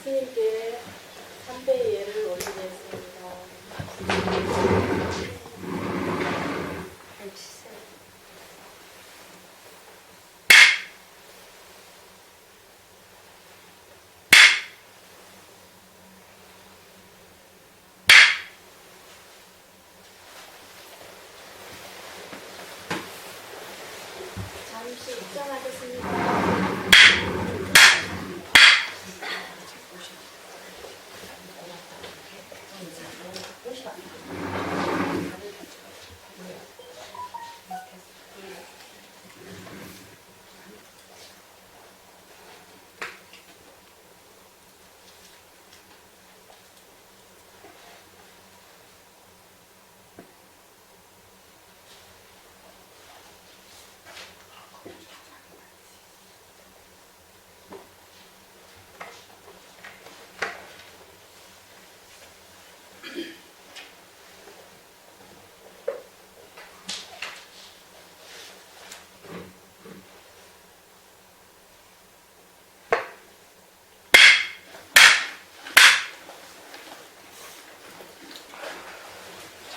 스님께 삼배 예를 올리겠습니다. 잠시 입장하겠습니다.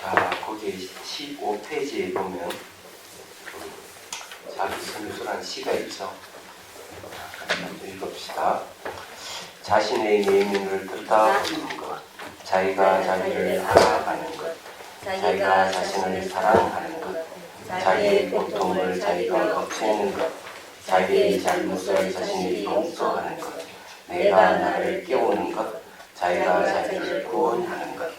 자, 거기 15페이지에 보면 자기 선수란 시가 있죠. 읽읍시다. 자신의 내면을 들여다보는 것, 자기가 자기를 알아가는 것, 자기가 자신을 사랑하는 것, 자기의 고통을 자기가 없애는 것, 자기의 잘못을 자신이 용서하는 것, 내가 나를 깨우는 것, 자기가 자기를 구원하는 것.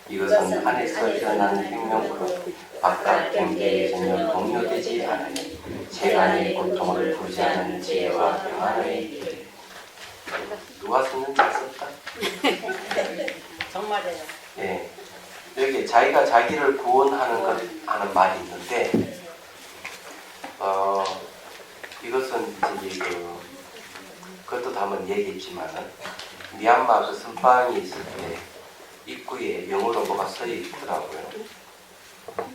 이것은 안에서 일어나는 생명으로 바깥 경계에 전혀 동요되지 않으니 세간의 고통을 부지 않는 지혜와 평안의 길. 누가 썼는지 썼다? 정말이에요. 예. 여기 자기가 자기를 구원하는 것 하는 말이 있는데, 이것은 이제 그것도 한번 얘기했지만은 미얀마 그 선방이 있을 때 입구에 영어로 뭐가 써 있더라고요.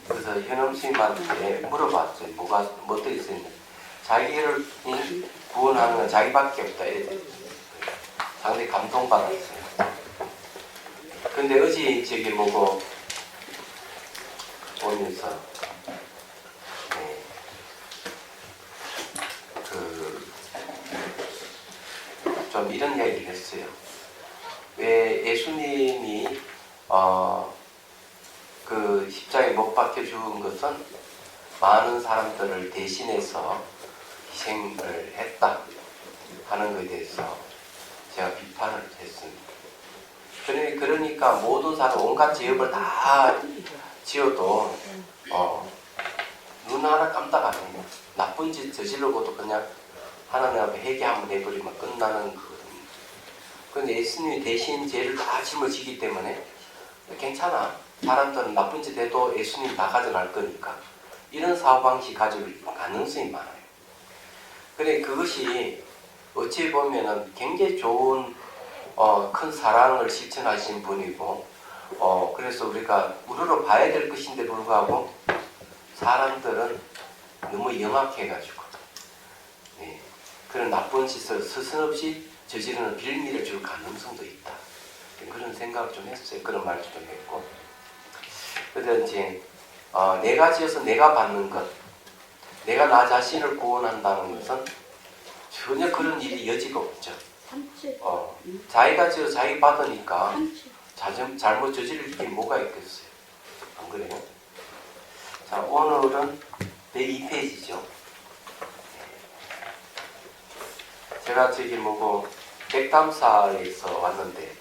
그래서 현엄 스님한테 물어봤어요. 뭐 써 있었는데 자기를 구원하는 건 자기밖에 없다. 상당히 감동받았어요. 근데 어제 저기 보고 오면서 좀 이런 이야기를 했어요. 왜 예수님이 그 십자가에 못 박혀 죽은 것은 많은 사람들을 대신해서 희생을 했다 하는 것에 대해서 제가 비판을 했습니다. 그러니까 모든 사람 온갖 죄업을 다 지어도 눈 하나 깜딱 안 해요. 나쁜 짓 저지르고도 그냥 하나님 앞에 회개 한번 해버리면 끝나는 거거든요. 그런데 예수님이 대신 죄를 다 짊어지기 때문에 괜찮아. 사람들은 나쁜 짓 해도 예수님 다 가져갈 거니까. 이런 사고방식 가질 가능성이 많아요. 그래 그것이 어찌 보면은 굉장히 좋은 큰 사랑을 실천하신 분이고 그래서 우리가 우러러 봐야 될 것인데 불구하고 사람들은 너무 영악해가지고 그런 나쁜 짓을 스스럼없이 저지르는 빌미를 줄 가능성도 있다. 그런 생각을 좀 했어요. 그런 말도 좀 했고. 그래서 이제 내가 지어서 내가 받는 것, 내가 나 자신을 구원한다는 것은 전혀 그런 일이 여지가 없죠. 자기가 지어 자기 받으니까 잘못 저지를 게 뭐가 있겠어요. 안 그래요? 자, 오늘은 102페이지죠. 제가 저기 뭐고 백담사에서 왔는데,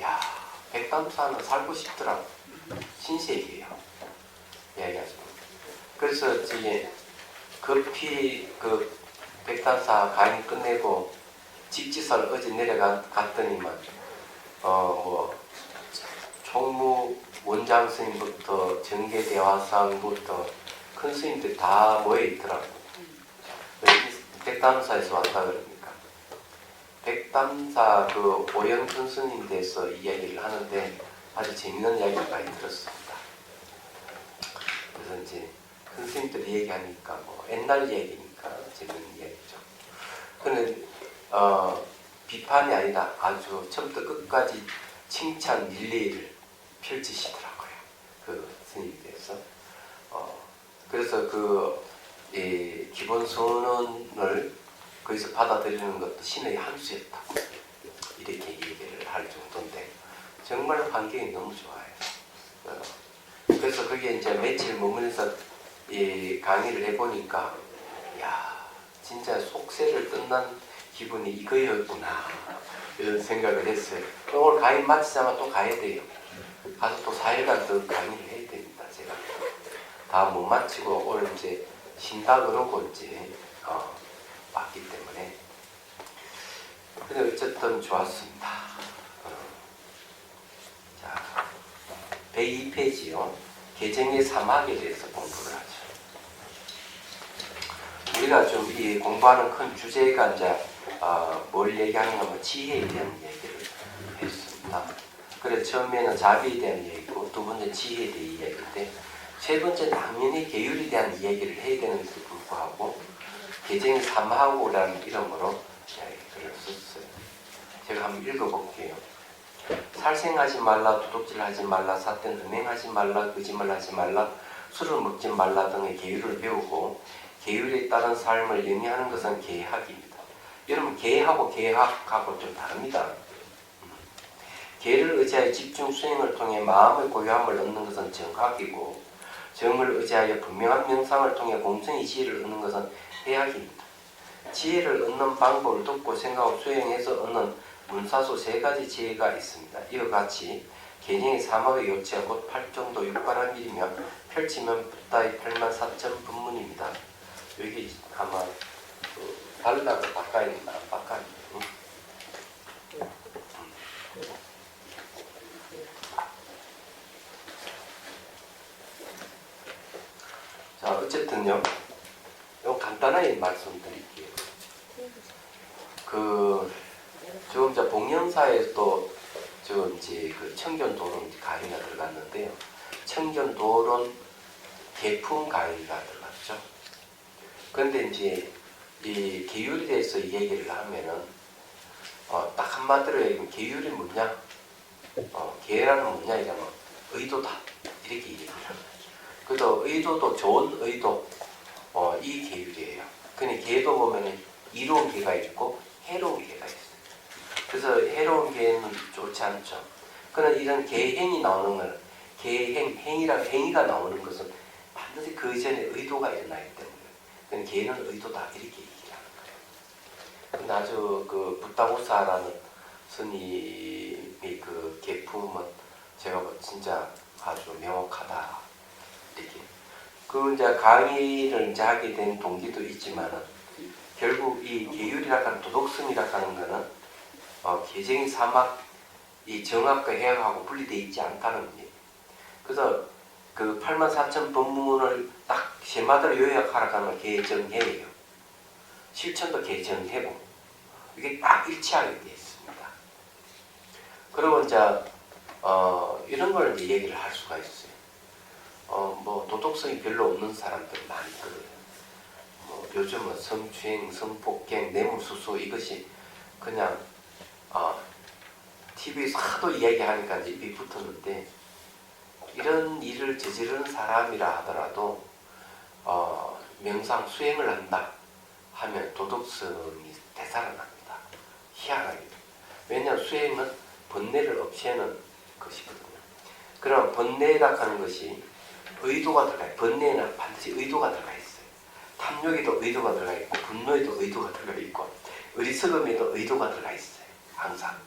야, 백담사는 살고 싶더라고. 신세계예요. 이야기하죠. 그래서 저기 급히 그 백담사 강의 끝내고 직지설 어제 내려갔더니만 뭐 총무 원장 스님부터 정계대화상부터 큰 스님들이 다 모여 있더라고. 백담사에서 왔다 그러니까 백담사 그 오영준 스님 대해서 이야기를 하는데 아주 재밌는 이야기를 많이 들었습니다. 그래서 이제 큰 스님들이 얘기하니까 뭐 옛날 얘기니까 재밌는 이야기죠. 근데 비판이 아니다. 아주 처음부터 끝까지 칭찬 릴레이를 펼치시더라고요. 그 스님께서. 그래서 기본 선언을 거기서 받아들이는 것도 신의 한 수였다고 이렇게 얘기를 할 정도인데 정말 환경이 너무 좋아요. 그래서 거기에 이제 며칠 머물면서 강의를 해보니까 야 진짜 속세를 끝난 기분이 이거였구나 이런 생각을 했어요. 오늘 강의 마치자마자 또 가야 돼요. 가서 또 4일간 더 강의를 해야 됩니다. 제가 다 못 마치고 오늘 이제 쉰다 그러고 이제 왔기 때문에 근데 어쨌든 좋았습니다. 자 102페이지요. 개정의 사막에 대해서 공부를 하죠. 우리가 좀 이 공부하는 큰 주제가 이제 뭘 얘기하는가 하면 지혜에 대한 얘기를 했습니다. 그래서 처음에는 자비에 대한 얘기고 두 번째 지혜에 대한 이야기인데 세 번째 당연히 계율에 대한 이야기를 해야 되는데도 불구하고 개정의 사막이라는 이름으로 글을 썼어요. 제가 한번 읽어볼게요. 살생하지 말라, 도둑질하지 말라, 삿된 음행하지 말라, 거짓말하지 말라, 술을 먹지 말라 등의 계율을 배우고 계율에 따른 삶을 영위하는 것은 계학입니다. 여러분 계하고 계학하고 좀 다릅니다. 계를 의지하여 집중 수행을 통해 마음의 고요함을 얻는 것은 정학이고 정을 의지하여 분명한 명상을 통해 공정의 지혜를 얻는 것은 해학입니다. 지혜를 얻는 방법을 듣고 생각하고 수행해서 얻는 문사수 세 가지 지혜가 있습니다. 이와 같이 개정의 사막의 요체가 곧 8정도 6바람일이며 펼치면 붓다의 84,000 법문입니다. 여기 아마 달라고 바꿔있나 안 바꿔있나 자 어쨌든요 요 간단하게 말씀드릴게요. 지금 이제 봉영사에서도 지금 이제 그 청견도론 강의가 들어갔는데요. 청견도론 개품 강의가 들어갔죠. 그런데 이제 이 계율에 대해서 얘기를 하면은 딱 한마디로 얘기하면 계율이 뭐냐? 계라는 뭐냐 이러면 의도다 이렇게 얘기를 합니다. 그래도 의도도 좋은 의도 이 계율이에요. 근데 계도 보면은 이로운 계가 있고 해로운 계가 있어요. 그래서 해로운 계는 좋지 않죠. 그러나 이런 계행이 나오는 건 행이랑 행위가 나오는 것은 반드시 그 전에 의도가 일어나기 때문에 그건 계는 의도다 이렇게 얘기를 하는 거예요. 근데 아주 그 붓다고사라는 스님의 그 계품은 제가 진짜 아주 명확하다 이렇게. 그 이제 강의를 이제 하게 된 동기도 있지만은 결국 이 계율이라 하는 도덕성이라 하는 거는 개정의 사막 이 정학과 해학하고 분리되어 있지 않다는 거예요. 그래서 그 84,000 법문을 딱 쉐마다로 요약하라고 하면 개정해예요. 실천도 개정해고 이게 딱 일치하게 되어 있습니다. 그리고 이제 이런 걸 이제 얘기를 할 수가 있어요. 뭐 도덕성이 별로 없는 사람들 많이 있거든요. 요즘은 성추행, 성폭행, 뇌물수수 이것이 그냥 TV에서 하도 이야기하니까 입이 붙었는데 이런 일을 저지르는 사람이라 하더라도 명상 수행을 한다 하면 도덕성이 되살아납니다. 희한하게. 왜냐하면 수행은 번뇌를 없애는 것이거든요. 그럼 번뇌라 하는 것이 의도가 들어가요. 번뇌에는 반드시 의도가 들어가 있어요. 탐욕에도 의도가 들어가 있고 분노에도 의도가 들어가 있고 어리석음에도 의도가 들어가 있어요. 항상.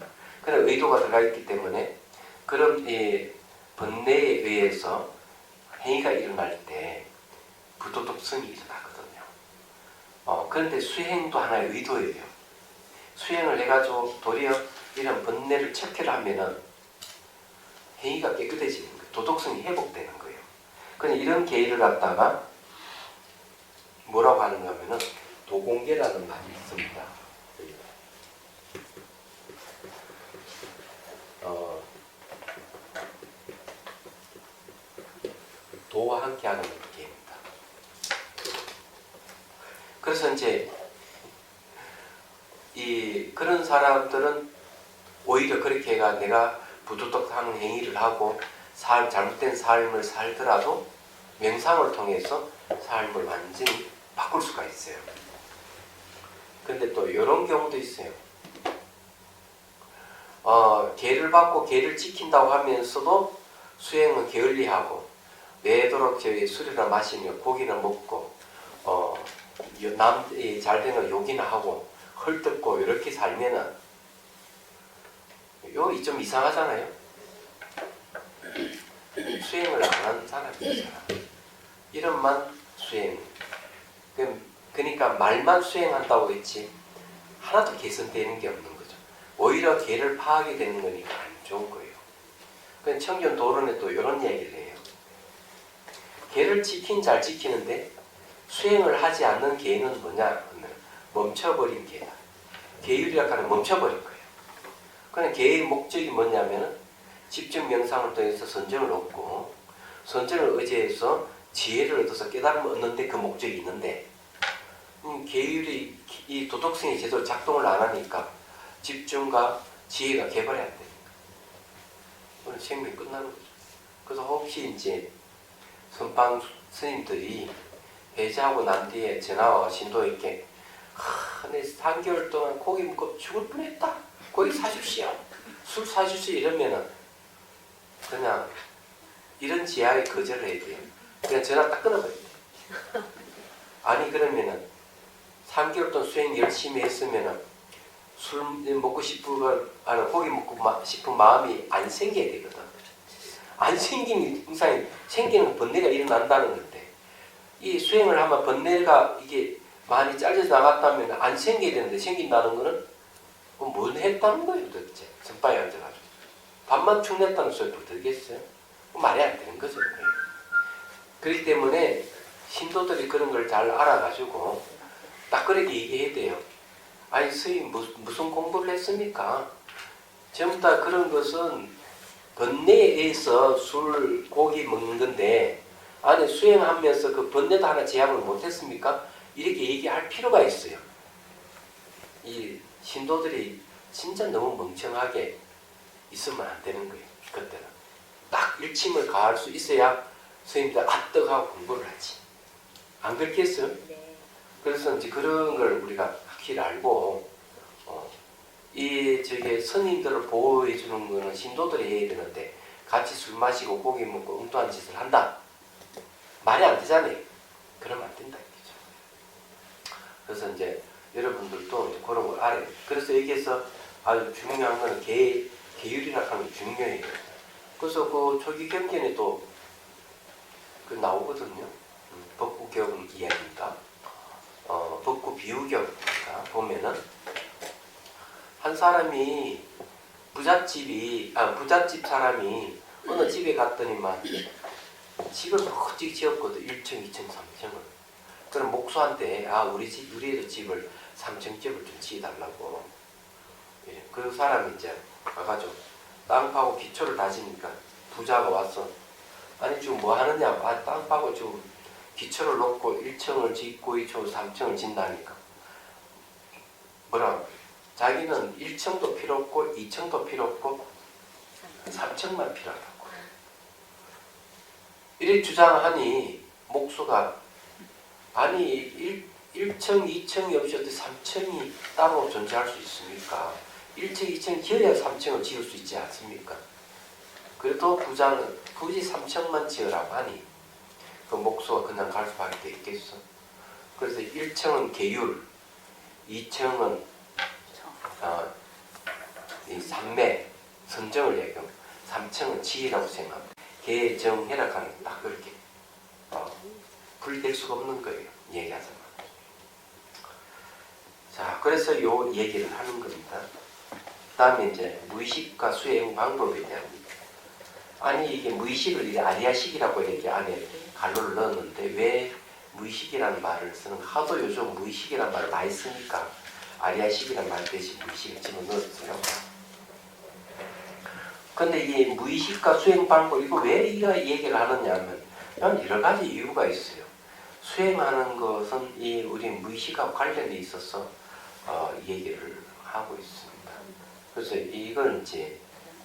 그런 의도가 들어가 있기 때문에 그런 번뇌에 의해서 행위가 일어날 때 부도덕성이 일어나거든요. 그런데 수행도 하나의 의도예요. 수행을 해가지고 도리어 이런 번뇌를 척결을 하면은 행위가 깨끗해지는 거예요. 도덕성이 회복되는 거예요. 그런데 이런 계의를 갖다가 뭐라고 하는가 하면은 도공계라는 말이 있습니다. 도와 함께 하는 계입니다. 그래서 이제 이 그런 사람들은 오히려 그렇게 해가 내가 부도덕하는 행위를 하고 잘못된 삶을 살더라도 명상을 통해서 삶을 완전히 바꿀 수가 있어요. 근데 또 이런 경우도 있어요. 계를 받고 계를 지킨다고 하면서도 수행은 게을리하고 내도록 술이나 마시며 고기나 먹고 잘 되는 욕이나 하고 헐뜯고 이렇게 살면은 요 좀 이상하잖아요. 수행을 안 하는 사람이잖아. 이름만 수행. 그러니까 말만 수행한다고 했지 하나도 개선되는 게 없는 거죠. 오히려 개를 파하게 되는 거니까 안 좋은 거예요. 그러니까 청년 도론에 또 이런 얘기를 해요. 개를 잘 지키는데 수행을 하지 않는 개는 뭐냐? 멈춰버린 개다. 계율이라고 하는 멈춰버린 거예요. 그냥 개의 목적이 뭐냐면은 집중 명상을 통해서 선정을 얻고 선정을 의지해서 지혜를 얻어서 깨달음을 얻는데 그 목적이 있는데 계율이 이 도덕성이 제대로 작동을 안 하니까 집중과 지혜가 개발이 안 되니까 오늘 생명이 끝나는 거죠. 그래서 혹시 이제 선방 스님들이 배제하고 난 뒤에 전화와 신도에게 내 3개월 동안 고기 먹고 죽을 뻔했다. 고기 사주시오. 술 사주시오. 이러면은 그냥 이런 지하에 거절을 해야 돼요. 그냥 전화 딱 끊어버려야 돼요. 아니 그러면은 3개월 동안 수행 열심히 했으면은 술 먹고 싶은 고기 먹고 싶은 마음이 안 생겨야 되거든. 안 생기면 항상 생기는 번뇌가 일어난다는 건데 이 수행을 하면 번뇌가 이게 많이 잘려서 나갔다면 안 생겨야 되는데 생긴다는 거는 뭘 했다는 거예요 도대체. 선바에 앉아가지고 밥만 축냈다는 소리 들겠어요? 말이 안 되는 거죠. 그렇기 때문에 신도들이 그런 걸 잘 알아가지고 딱 그렇게 얘기해야 돼요. 아니 스님 무슨 공부를 했습니까? 전부 다 그런 것은 번뇌에 의해서 술, 고기 먹는 건데 아니 수행하면서 그 번뇌도 하나 제압을 못했습니까? 이렇게 얘기할 필요가 있어요. 이 신도들이 진짜 너무 멍청하게 있으면 안 되는 거예요. 그때는 딱 일침을 가할 수 있어야 스님들 아떡하고 공부를 하지. 안 그렇겠어요? 네. 그래서 이제 그런 걸 우리가 확실히 알고 스님들을 보호해 주는 거는 신도들이 해야 되는데 같이 술 마시고 고기 먹고 엉뚱한 짓을 한다. 말이 안 되잖아요. 그러면 안 된다. 그래서 이제 여러분들도 그런 걸 알아요. 그래서 여기에서 아주 중요한 거는 계율이라고 하는 게 중요해요. 그래서 그 초기 경전에도 그 나오거든요. 법구경 이야기입니다. 법구 비유경입니다. 보면은 한 사람이 부잣집 사람이 어느 집에 갔더니만 집을 멋지게 지었거든. 1층, 2층, 3층을. 그럼 목수한테 우리의 집을 3층집을 좀 지어달라고. 예, 그 사람이 이제 와가지고 땅 파고 기초를 다지니까 부자가 와서 아니 지금 뭐 하느냐. 땅 파고 지금 기초를 놓고 1층을 짓고 2층, 3층을 짓다니까. 뭐라 자기는 1층도 필요 없고 2층도 필요 없고 3층만 필요하다고. 이렇게 주장하니 목수가 아니 1층, 2층이 없이 3층이 따로 존재할 수 있습니까? 1층, 2층 지어야 3층을 지을 수 있지 않습니까? 그래도 부자는 굳이 3층만 지으라고 하니 그 목수가 그냥 갈 수밖에 있겠어. 그래서 1층은 계율, 2층은 이 삼매, 선정을 얘기하고 3층은 지혜라고 생각합니다. 개정해라하는 딱 그렇게 분리될 수가 없는 거예요. 얘기하자면. 자, 그래서 요 얘기를 하는 겁니다. 그 다음에 이제 무의식과 수행 방법에 대한 아니 이게 무의식을 이게 아리아식이라고 이렇게 안에 갈로를 넣었는데 왜 무의식이라는 말을 쓰는 하도 요즘 무의식이라는 말을 많이 쓰니까 아리아식이라는 말 대신 무의식을 집어넣었어요. 근데 이 무의식과 수행 방법 이거 왜 이거 얘기를 하느냐면 여러 가지 이유가 있어요. 수행하는 것은 이 우리 무의식과 관련돼 있어서 얘기를 하고 있습니다. 그래서 이걸 이제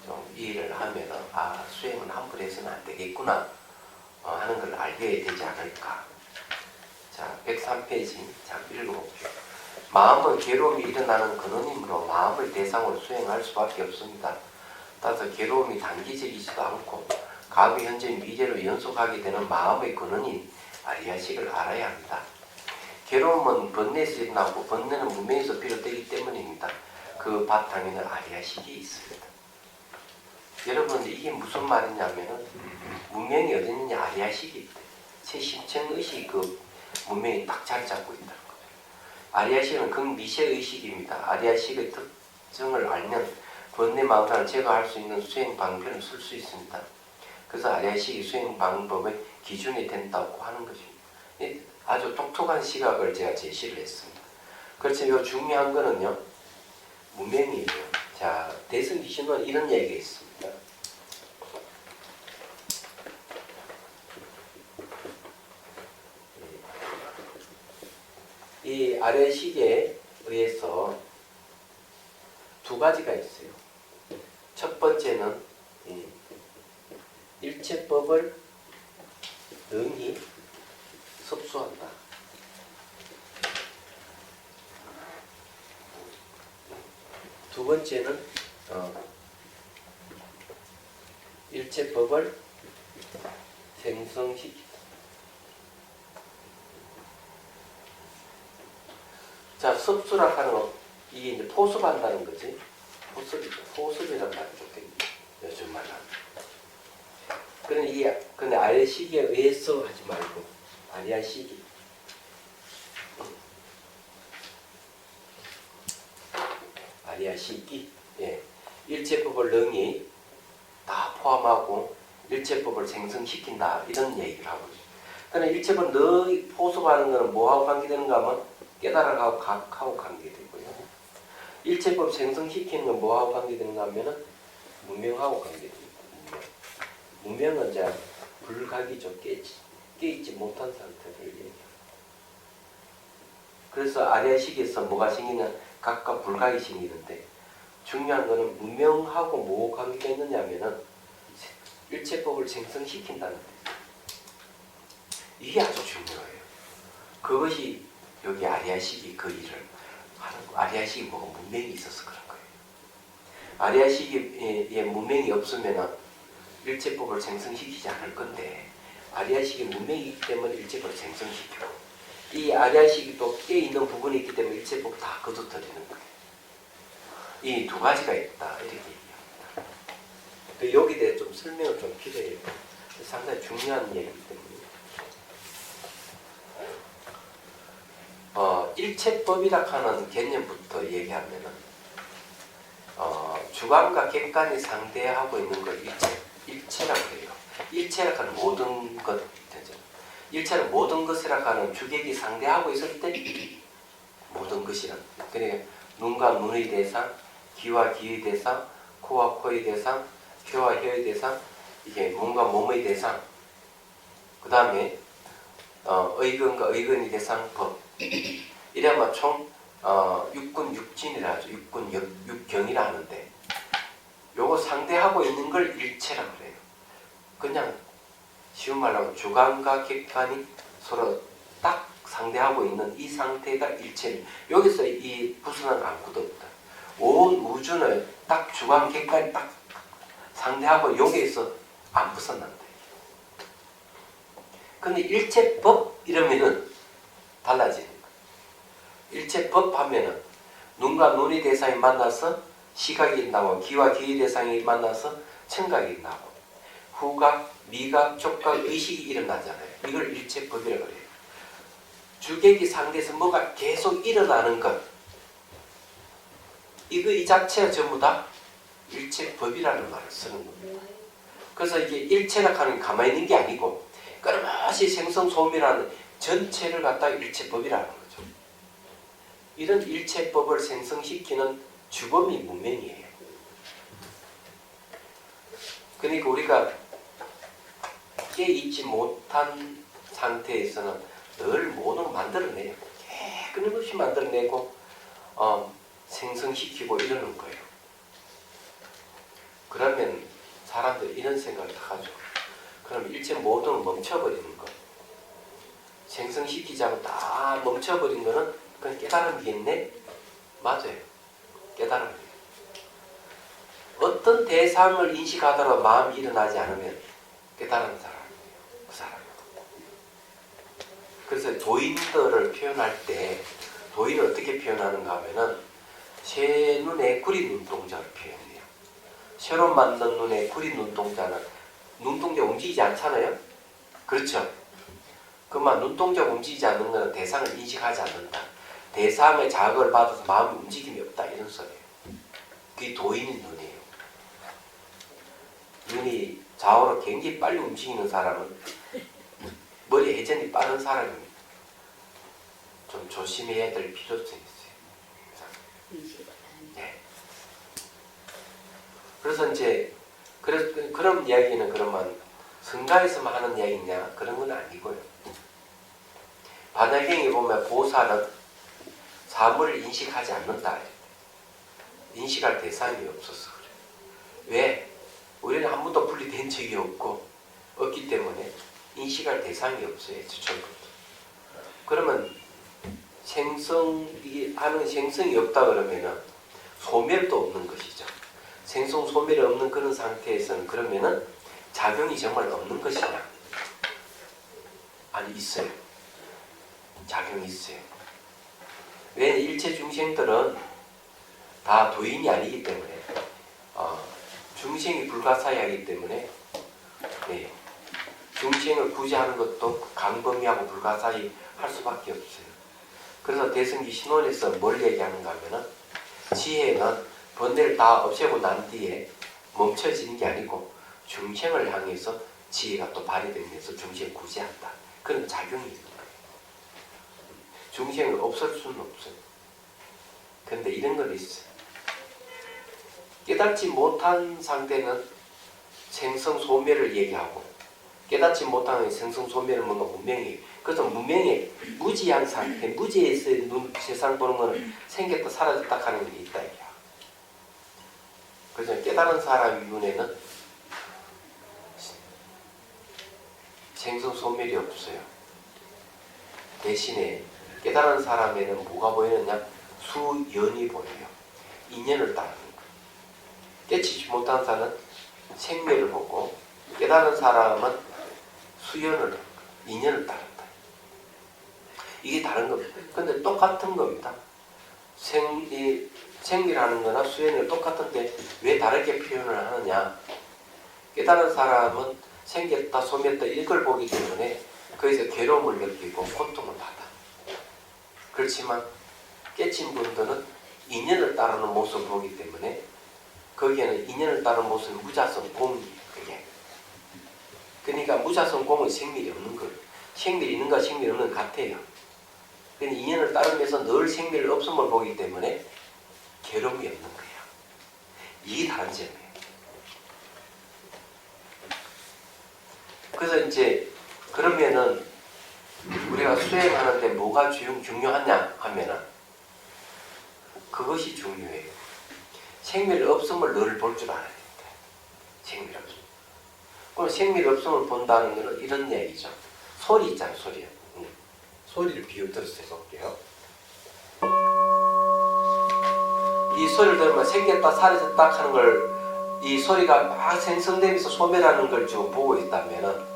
좀 이해를 하면은 수행은 함부로 해서는 안 되겠구나 하는 걸 알게 되지 않을까. 자, 103페이지 자 읽어볼게요. 마음은 괴로움이 일어나는 근원이므로 마음을 대상으로 수행할 수밖에 없습니다. 따라서 괴로움이 단기적이지도 않고 과거, 현재, 미래로 연속하게 되는 마음의 근원인 아리야식을 알아야 합니다. 괴로움은 번뇌에서 일어나고 번뇌는 무명에서 비롯되기 때문입니다. 그 바탕에는 아리야식이 있습니다. 여러분 이게 무슨 말이냐면은 무명이 어디 있느냐 아리야식이 있대. 제 심층의식이 그 무명이 딱 자리 잡고 있다는 거예요. 아리야식은 극미세의식입니다. 아리야식의 특징을 알면 번뇌 마음을 제거할 수 있는 수행 방편을 쓸 수 있습니다. 그래서 아리야식이 수행 방법의 기준이 된다고 하는 것입니다. 아주 독특한 시각을 제가 제시를 했습니다. 그렇죠. 중요한 거는요, 무명이에요. 자, 대승기신은 이런 얘기가 있습니다. 이 아래식에 의해서 두 가지가 있어요. 첫 번째는 일체법을 능히 섭수한다. 두 번째는 일체법을 생성시킨다. 자, 섭수라 하는 거 이게 이제 포섭한다는 거지. 포섭이란 말이 좋겠네. 요즘 말로. 근데 아리야식에 의해서 하지 말고 아리야식이 아리야식이 일체법을 능히 다 포함하고 일체법을 생성시킨다 이런 얘기를 하고 있어요. 그런데 일체법을 능히 포섭하는 것은 뭐하고 관계되는가 하면 깨달아가고 각하고 관계되고요. 일체법 생성시키는 건 뭐하고 관계되는가 하면은 무명하고 관계됩니다. 무명은 이제 불각이죠. 깨있지 못한 상태를 얘기해요. 그래서 아리야식에서 뭐가 생기냐 각각 불각이 생기는데 중요한 거는 무명하고 뭐가 관계가 있느냐면은 일체법을 생성시킨다는 거예요. 이게 아주 중요해요. 그것이 여기 아리야식이 그 일을 하는 거. 아리야식이 뭐가 문명이 있어서 그런 거예요. 아리야식이 문명이 없으면은 일체법을 생성시키지 않을 건데 아리야식이 문명이 있기 때문에 일체법을 생성시키고 이 아리야식이 또 깨있는 부분이 있기 때문에 일체법 다 거둬들이는 거예요. 이 두 가지가 있다 이렇게 얘기합니다. 여기에 대해 좀 설명을 좀 필요해요. 상당히 중요한 얘기이기 때문에. 일체법이라 하는 개념부터 얘기하면은 주관과 객관이 상대하고 있는 걸 일체라고 해요. 일체라고 하는 모든 것 되죠. 일체는 모든 것이라고 하는 주객이 상대하고 있을 때 모든 것이란. 그러니까 눈과 눈의 대상, 귀와 귀의 대상, 코와 코의 대상, 혀와 혀의 대상, 이게 몸과 몸의 대상. 그 다음에 의근과 의근의 대상 법. 이래야만 총 육군 육진이라 하죠. 육군 육경이라 하는데 요거 상대하고 있는 걸 일체라고 그래요. 그냥 쉬운 말로 하면 주관과 객관이 서로 딱 상대하고 있는 이 상태가 일체입니다. 여기서 이 부수는 아무것도 없다. 온 우주는 딱 주관 객관이 딱 상대하고 여기에서 안 벗어난다. 근데 일체법 이러면은 달라지는 거예요. 일체법 하면은 눈과 눈의 대상이 만나서 시각이 나고 귀와 귀의 대상이 만나서 청각이 나고 후각, 미각, 촉각, 의식이 일어나잖아요. 이걸 일체법이라고 해요. 주객이 상대에서 뭐가 계속 일어나는 것. 이 자체가 전부 다 일체법이라는 말을 쓰는 겁니다. 그래서 이게 일체라 하는 가만히 있는 게 아니고 끊임없이 생성소멸하는 전체를 갖다가 일체법이라는 거죠. 이런 일체법을 생성시키는 주범이 문명이에요. 그러니까 우리가 깨있지 못한 상태에서는 늘 모든 걸 만들어내요. 끊임없이 만들어내고 생성시키고 이러는 거예요. 그러면 사람들이 이런 생각을 다 하죠. 그럼 일체 모든 멈춰버리는 거. 생성시키지 않고 다 멈춰버린 거는 그건 깨달음이겠네? 맞아요. 깨달음이에요. 어떤 대상을 인식하더라도 마음이 일어나지 않으면 깨달은 사람이에요. 그 사람은. 그래서 도인들을 표현할 때 도인을 어떻게 표현하는가 하면은 새 눈에 구리 눈동자를 표현해요. 새로 만든 눈에 구리 눈동자는 눈동자 움직이지 않잖아요? 그렇죠? 그만 눈동자 움직이지 않는 것은 대상을 인식하지 않는다. 대상의 자극을 받아서 마음이 움직임이 없다. 이런 소리예요. 그게 도인의 눈이에요. 눈이 좌우로 굉장히 빨리 움직이는 사람은 머리 회전이 빠른 사람입니다. 좀 조심해야 될 필요성이 있어요. 네. 그래서 이제 그런 이야기는 그러면 성가에서만 하는 이야기냐 그런 건 아니고요. 반야경에 보면 보살은 사물을 인식하지 않는다. 인식할 대상이 없어서 그래요. 왜? 우리는 한 번도 분리된 적이 없기 때문에 인식할 대상이 없어요. 처음부터. 그러면 하는 생성이 없다 그러면은 소멸도 없는 것이죠. 생성 소멸이 없는 그런 상태에서는 그러면은 작용이 정말 없는 것이냐? 아니, 있어요. 작용이 있어요. 왜? 일체 중생들은 다 도인이 아니기 때문에 중생이 불가사의하기 때문에 네, 중생을 구제하는 것도 강범위하고 불가사의 할 수밖에 없어요. 그래서 대승기 신원에서 뭘 얘기하는가 하면은 지혜는 번뇌를 다 없애고 난 뒤에 멈춰지는 게 아니고 중생을 향해서 지혜가 또 발휘되면서 중생을 구제한다. 그런 작용이 있는 거예요. 중생을 없앨 수는 없어요. 그런데 이런 건 있어요. 깨닫지 못한 상태는 생성 소멸을 얘기하고 깨닫지 못하는 생성 소멸은 뭔가 무명이에요. 그래서 무명의 무지한 상태, 무지에서 세상 보는 거는 생겼다 사라졌다 하는 게 있다 이거야. 그래서 깨달은 사람 눈에는 생성 소멸이 없어요. 대신에 깨달은 사람에는 뭐가 보이느냐? 수연이 보여요. 인연을 따르는 거예요. 깨치지 못한 사람은 생멸을 보고 깨달은 사람은 인연을 따른다. 이게 다른 겁니다. 근데 똑같은 겁니다. 생멸하는 거나 수연을 똑같은데 왜 다르게 표현을 하느냐? 깨달은 사람은 생겼다 소멸했다 이걸 보기 때문에 거기서 괴로움을 느끼고 고통을 받아. 그렇지만 깨친 분들은 인연을 따르는 모습을 보기 때문에 거기에는 인연을 따르는 모습은 무자성 공이에요. 그게. 그러니까 무자성 공은 생멸이 없는 거예요. 생멸이 있는가 생멸이 없는 것 같아요. 그러니까 인연을 따르면서 늘 생멸 없음을 보기 때문에 괴로움이 없는 거예요. 이게 다른 점이에요. 그래서 이제 그러면은 우리가 수행하는데 뭐가 중요하냐 하면은 그것이 중요해요. 생멸 없음을 늘 볼 줄 알아야 됩니다. 생멸 없음. 그럼 생멸 없음을 본다는 것은 이런 얘기죠. 소리 있잖아요, 소리. 소리를 비유 들어서 해볼게요. 이 소리를 들으면 생겼다 사라졌다 하는 걸 이 소리가 막 생성되면서 소멸하는 걸 지금 보고 있다면은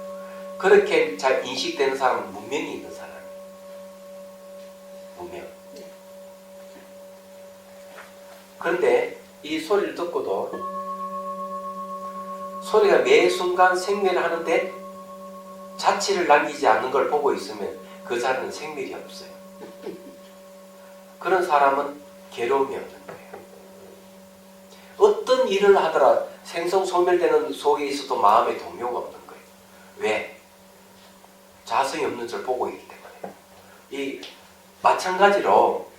그렇게 잘 인식되는 사람은 문명이 있는 사람이에요. 문명. 그런데 이 소리를 듣고도 소리가 매 순간 생멸을 하는데 자취를 남기지 않는 걸 보고 있으면 그 사람은 생멸이 없어요. 그런 사람은 괴로움이 없는 거예요. 어떤 일을 하더라 생성 소멸되는 속에 있어도 마음에 동요가 없는 거예요. 왜? 자성이 없는 줄 보고 있기 때문에. 이 마찬가지로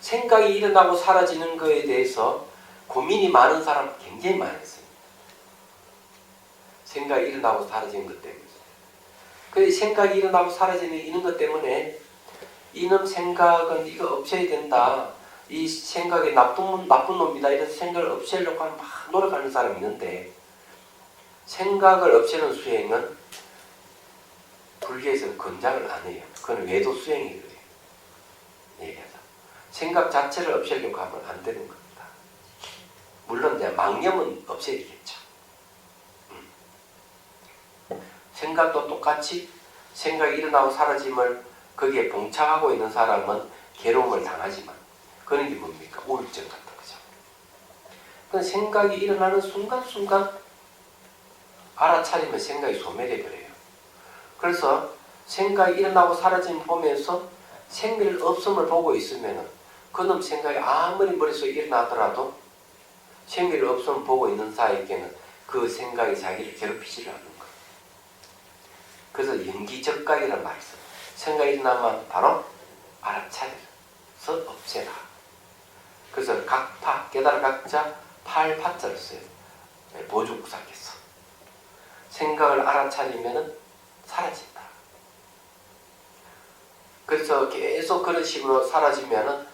생각이 일어나고 사라지는 것에 대해서 고민이 많은 사람 굉장히 많습니다. 생각이 일어나고 사라지는 것 때문에. 그 생각이 일어나고 사라지는 이런 것 때문에 이놈 생각은 이거 없애야 된다. 이 생각이 나쁜 놈이다 이래서 생각을 없애려고 하면 막 노력하는 사람이 있는데 생각을 없애는 수행은 불교에서는 권장을 안 해요. 그건 외도 수행이에요. 얘기하자. 생각 자체를 없애려고 하면 안 되는 겁니다. 물론 이제 망념은 없애야겠죠. 생각도 똑같이 생각이 일어나고 사라짐을 거기에 봉착하고 있는 사람은 괴로움을 당하지만 그런 게 뭡니까? 우울증 같은 거죠. 그 생각이 일어나는 순간순간 알아차리면 생각이 소멸해 버려요. 그래서 생각이 일어나고 사라짐을 보면서 생미를 없음을 보고 있으면 그놈 생각이 아무리 머릿속에 일어나더라도 생미를 없음을 보고 있는 사이에게는 그 생각이 자기를 괴롭히지를 않는 거예요. 그래서 연기적각이라는 말이 있어요. 생각이 일어나면 바로 알아차려서 없애라. 그래서 각파, 깨달아 각자 팔파자를 써요. 보죽사께서. 생각을 알아차리면 사라진다. 그래서 계속 그런 식으로 사라지면은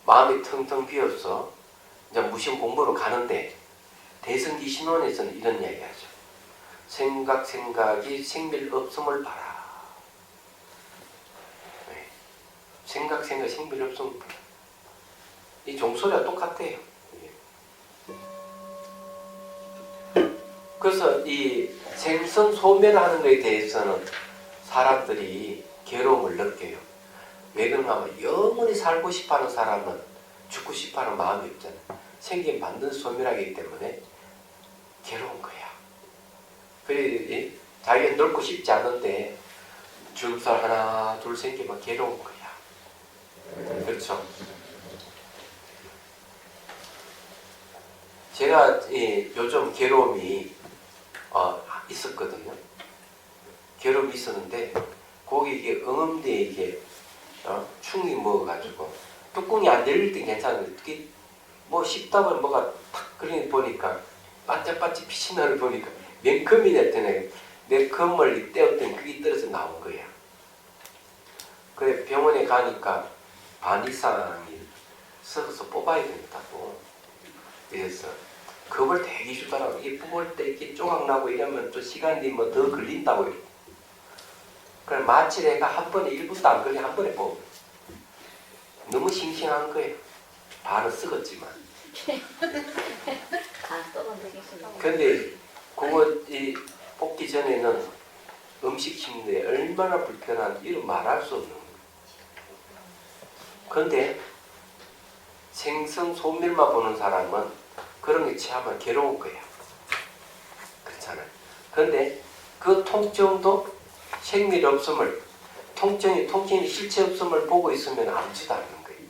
마음이 텅텅 비어서 이제 무심 공부로 가는데 대승기 신론에서는 이런 이야기 하죠. 생각이 생밀 없음을 봐라. 네. 생각 생밀 없음을 봐라. 이 종소리와 똑같아요. 그래서 이 생선 소멸하는 것에 대해서는 사람들이 괴로움을 느껴요. 왜 그런가 하면 영원히 살고 싶어하는 사람은 죽고 싶어하는 마음이 없잖아요. 생긴 반드시 소멸하기 때문에 괴로운 거야. 그래 자기가 늙고 싶지 않은데 주름살 하나 둘 생기면 괴로운 거야. 그렇죠? 제가 요즘 괴로움이 있었거든요. 괴로움이 있었는데 거기 이게 응음대에 이게 충이 먹어가지고 뚜껑이 안 열릴 때 괜찮은데 특히 뭐 씹다 보면 뭐가 탁 그러니 보니까 반짝반짝 빛이 나는 보니까 맨컴이 냈더니 내 금을 떼었더니 그게 떨어져 나온 거야. 그래 병원에 가니까 반 이상이 썩어서 뽑아야 된다고. 그래서 겁을 되게 주더라고. 이게 뽑을 때 이렇게 조각나고 이러면 또 시간이 뭐 더 걸린다고. 그래 마치 내가 한 번에 1분도 안 걸려 한 번에 뽑아. 너무 싱싱한 거예요. 반은 썩었지만. 근데 그거 뽑기 전에는 음식 씹는데 얼마나 불편한지 이런 말할 수 없는 거예요. 근데 생선 소멸만 보는 사람은 그런 게 취하면 괴로운 거야. 그렇잖아요. 그런데 그 통증도 생밀 없음을, 통증이 실체 없음을 보고 있으면 아무지도 않는 거예요.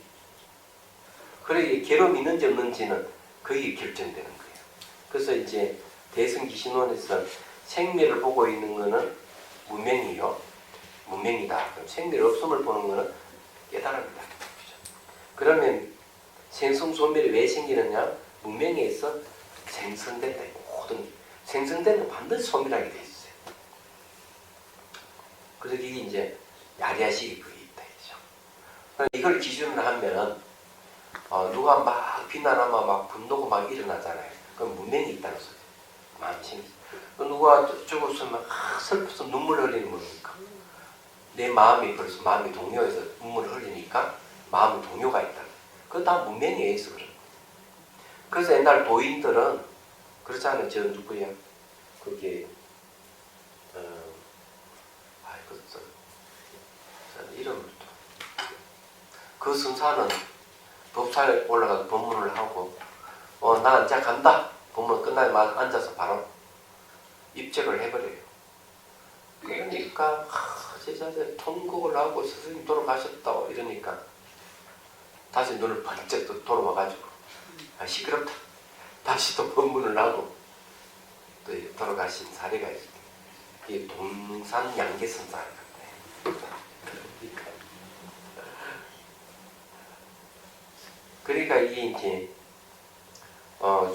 그래 괴로움이 있는지 없는지는 그게 결정되는 거예요. 그래서 이제 대승기신론에서 생밀을 보고 있는 거는 무명이요. 무명이다. 그럼 생밀 없음을 보는 거는 깨달음이다. 그러면 생성소멸이 왜 생기느냐? 무명에서 생성된다. 모든 생성되는 건 반드시 소멸하게 돼 있어요. 그래서 이게 이제 야리아식이 그게 있다. 이걸 기준으로 하면 누가 막 비난하면 막 분노가 막 일어나잖아요. 그럼 무명이 있다는 소리예요. 마음이 생기죠. 누가 죽었으면 슬퍼서 눈물 흘리는 겁니까? 내 마음이 벌써 마음이 동요해서 눈물을 흘리니까 마음에 동요가 있다. 그거 다 무명에 의해서 그런 거예요. 그래서 옛날 도인들은 그렇잖아요. 저 누구야? 그게 이름을 그 순사는 법사에 올라가서 법문을 하고 나 이제 간다. 법문 끝나면 앉아서 바로 입적을 해버려요. 그러니까 제자들 통곡을 하고 스승님 돌아가셨다고 이러니까 다시 눈을 번쩍 또 돌아와가지고 시끄럽다. 다시 또 법문을 하고 또 돌아가신 사례가 있어요. 이게 동산 양계선 사례 같아요. 그러니까 이게 이제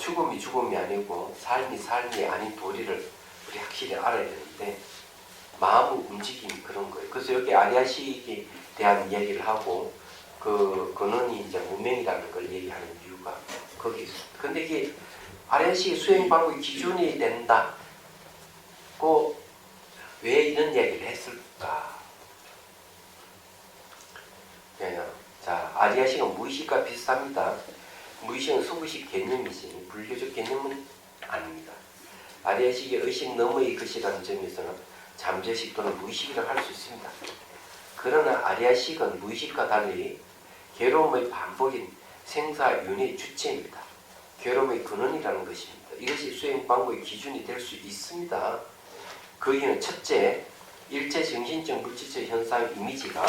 죽음이 죽음이 아니고 삶이 아닌 도리를 우리 확실히 알아야 되는데 마음의 움직임이 그런 거예요. 그래서 여기 아리아식에 대한 이야기를 하고 그 근원이 이제 무명이라는 걸 얘기하는 이유가 거기 있습니다. 근데 이게 아래식 수행 방법의 기준이 된다. 왜 이런 얘기를 했을까? 자, 아리아식은 무의식과 비슷합니다. 무의식은 소부식 개념이지 불교적 개념은 아닙니다. 아리아식의 의식 너머의 것이라는 점에서는 잠재식 또는 무의식이라고 할 수 있습니다. 그러나 아리아식은 무의식과 달리 괴로움의 반복인 생사윤의 주체입니다. 괴로움의 근원이라는 것입니다. 이것이 수행 방법의 기준이 될 수 있습니다. 그 이유는 첫째, 일체 정신적 물질적 현상 이미지가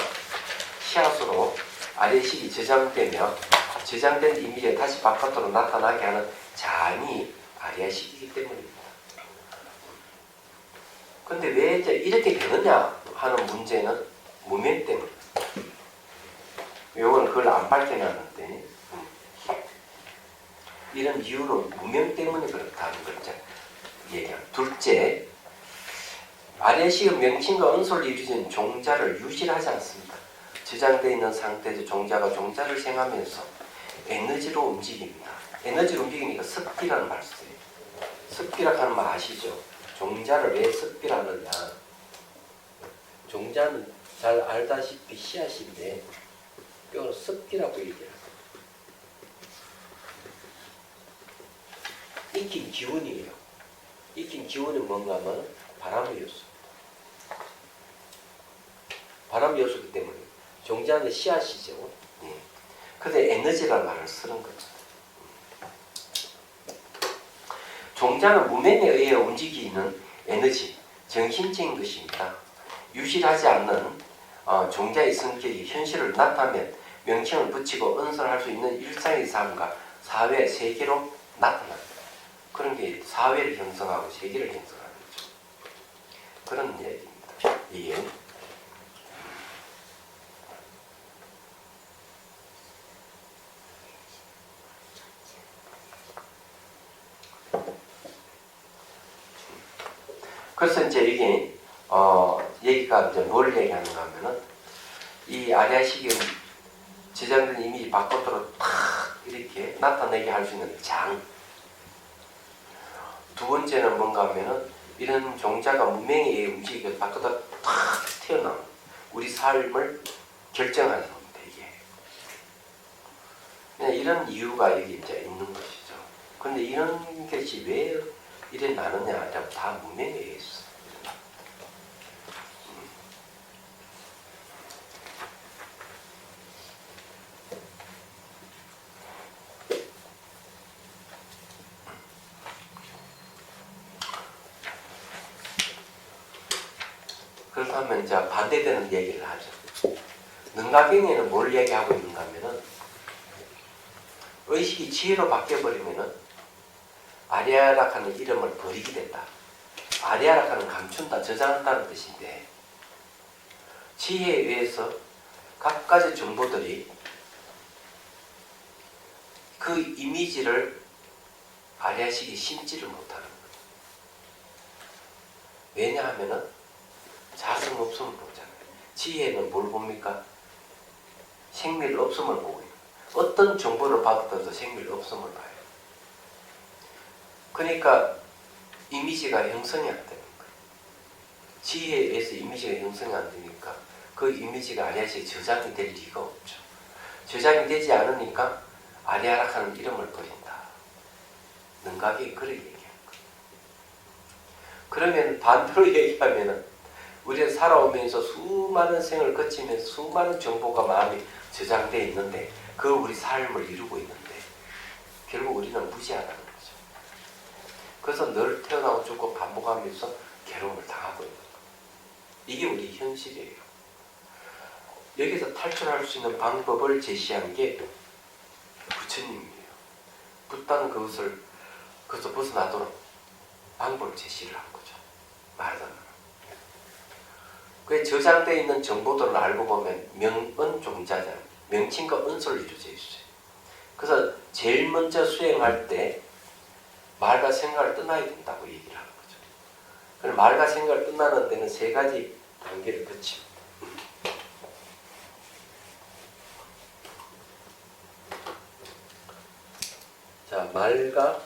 시야수로 아래식이 저장되며 저장된 이미지가 다시 바깥으로 나타나게 하는 잔이 아리아식이기 때문입니다. 근데 왜 이제 이렇게 되느냐 하는 문제는 무명 때문입니다. 요거는 그걸 안 밝혀놨는데 이런 이유로 무명 때문에 그렇다는 걸 이제 얘기합니다. 둘째, 아래식은 명칭과 은솔로 이루어진 종자를 유실하지 않습니다. 저장되어 있는 상태에서 종자를 생하면서 에너지로 움직입니다. 에너지로 움직이니까 습기라는 말 써요. 습기라고 하는 말 아시죠? 종자를 왜 습기라 하느냐? 종자는 잘 알다시피 씨앗인데 이거는 습기라고 얘기해요. 익힌 기운이에요. 익힌 기운은 뭔가 하면 바람의 요소. 바람의 요소이기 때문에 종자는 씨앗이죠. 예. 근데 에너지라는 말을 쓰는 거죠. 종자는 무명에 의해 움직이는 에너지, 정신적인 것입니다. 유실하지 않는 종자의 성격이 현실을 나타내면 명칭을 붙이고 은설할 수 있는 일상의 삶과 사회, 세계로 나타납니다. 그런 게 사회를 형성하고 세계를 형성하는 거죠. 그런 얘기입니다. 이게 그래서 이제 이게 얘기가 이제 뭘 얘기하는가 하면은 이 아리아식의 저장된 이미지 바깥으로 탁 이렇게 나타내게 할 수 있는 장. 두 번째는 뭔가 하면은 이런 종자가 무명에 의해 움직이게 바깥으로 탁 튀어나온 우리 삶을 결정하는 겁니다. 이게. 이런 이유가 여기 이제 있는 것이죠. 근데 이런 것이 왜 이래 나느냐? 다 무명에 의해서. 그렇다면 이제 반대되는 얘기를 하죠. 능가경에는 뭘 얘기하고 있는가 하면은 의식이 지혜로 바뀌어버리면은 아리아락하는 이름을 버리게 된다. 아리아락하는 감춘다, 저장한다는 뜻인데 지혜에 의해서 각가지 정보들이 그 이미지를 아리아식이 심지를 못하는 거예요. 왜냐하면은 자성 없음을 보잖아요. 지혜는 뭘 봅니까? 생밀 없음을 보고 있는 거예요. 어떤 정보를 받아도 생밀 없음을 봐요. 그러니까 이미지가 형성이 안 되는 거예요. 지혜에 의해서 이미지가 형성이 안 되니까 그 이미지가 아리아식에 저장이 될 리가 없죠. 저장이 되지 않으니까 아리아락하는 이름을 버린다. 능각이 그렇게 얘기하는 거예요. 그러면 반대로 얘기하면은 우리는 살아오면서 수많은 생을 거치면서 수많은 정보가 마음에 저장되어 있는데 그 우리 삶을 이루고 있는데 결국 우리는 무지하다는 거죠. 그래서 늘 태어나고 죽고 반복하면서 괴로움을 당하고 있는 거예요. 이게 우리 현실이에요. 여기서 탈출할 수 있는 방법을 제시한 게 부처님이에요. 붓다는 그것을 벗어나도록 방법을 제시를 한 거죠. 말하자면. 그 저장되어 있는 정보들을 알고 보면 명은 종자잖아요. 명칭과 은솔로 이루어져 있어요. 그래서 제일 먼저 수행할 때 말과 생각을 떠나야 된다고 얘기를 하는 거죠. 그럼 말과 생각을 떠나는 데는 세 가지 단계를 거칩니다. 말과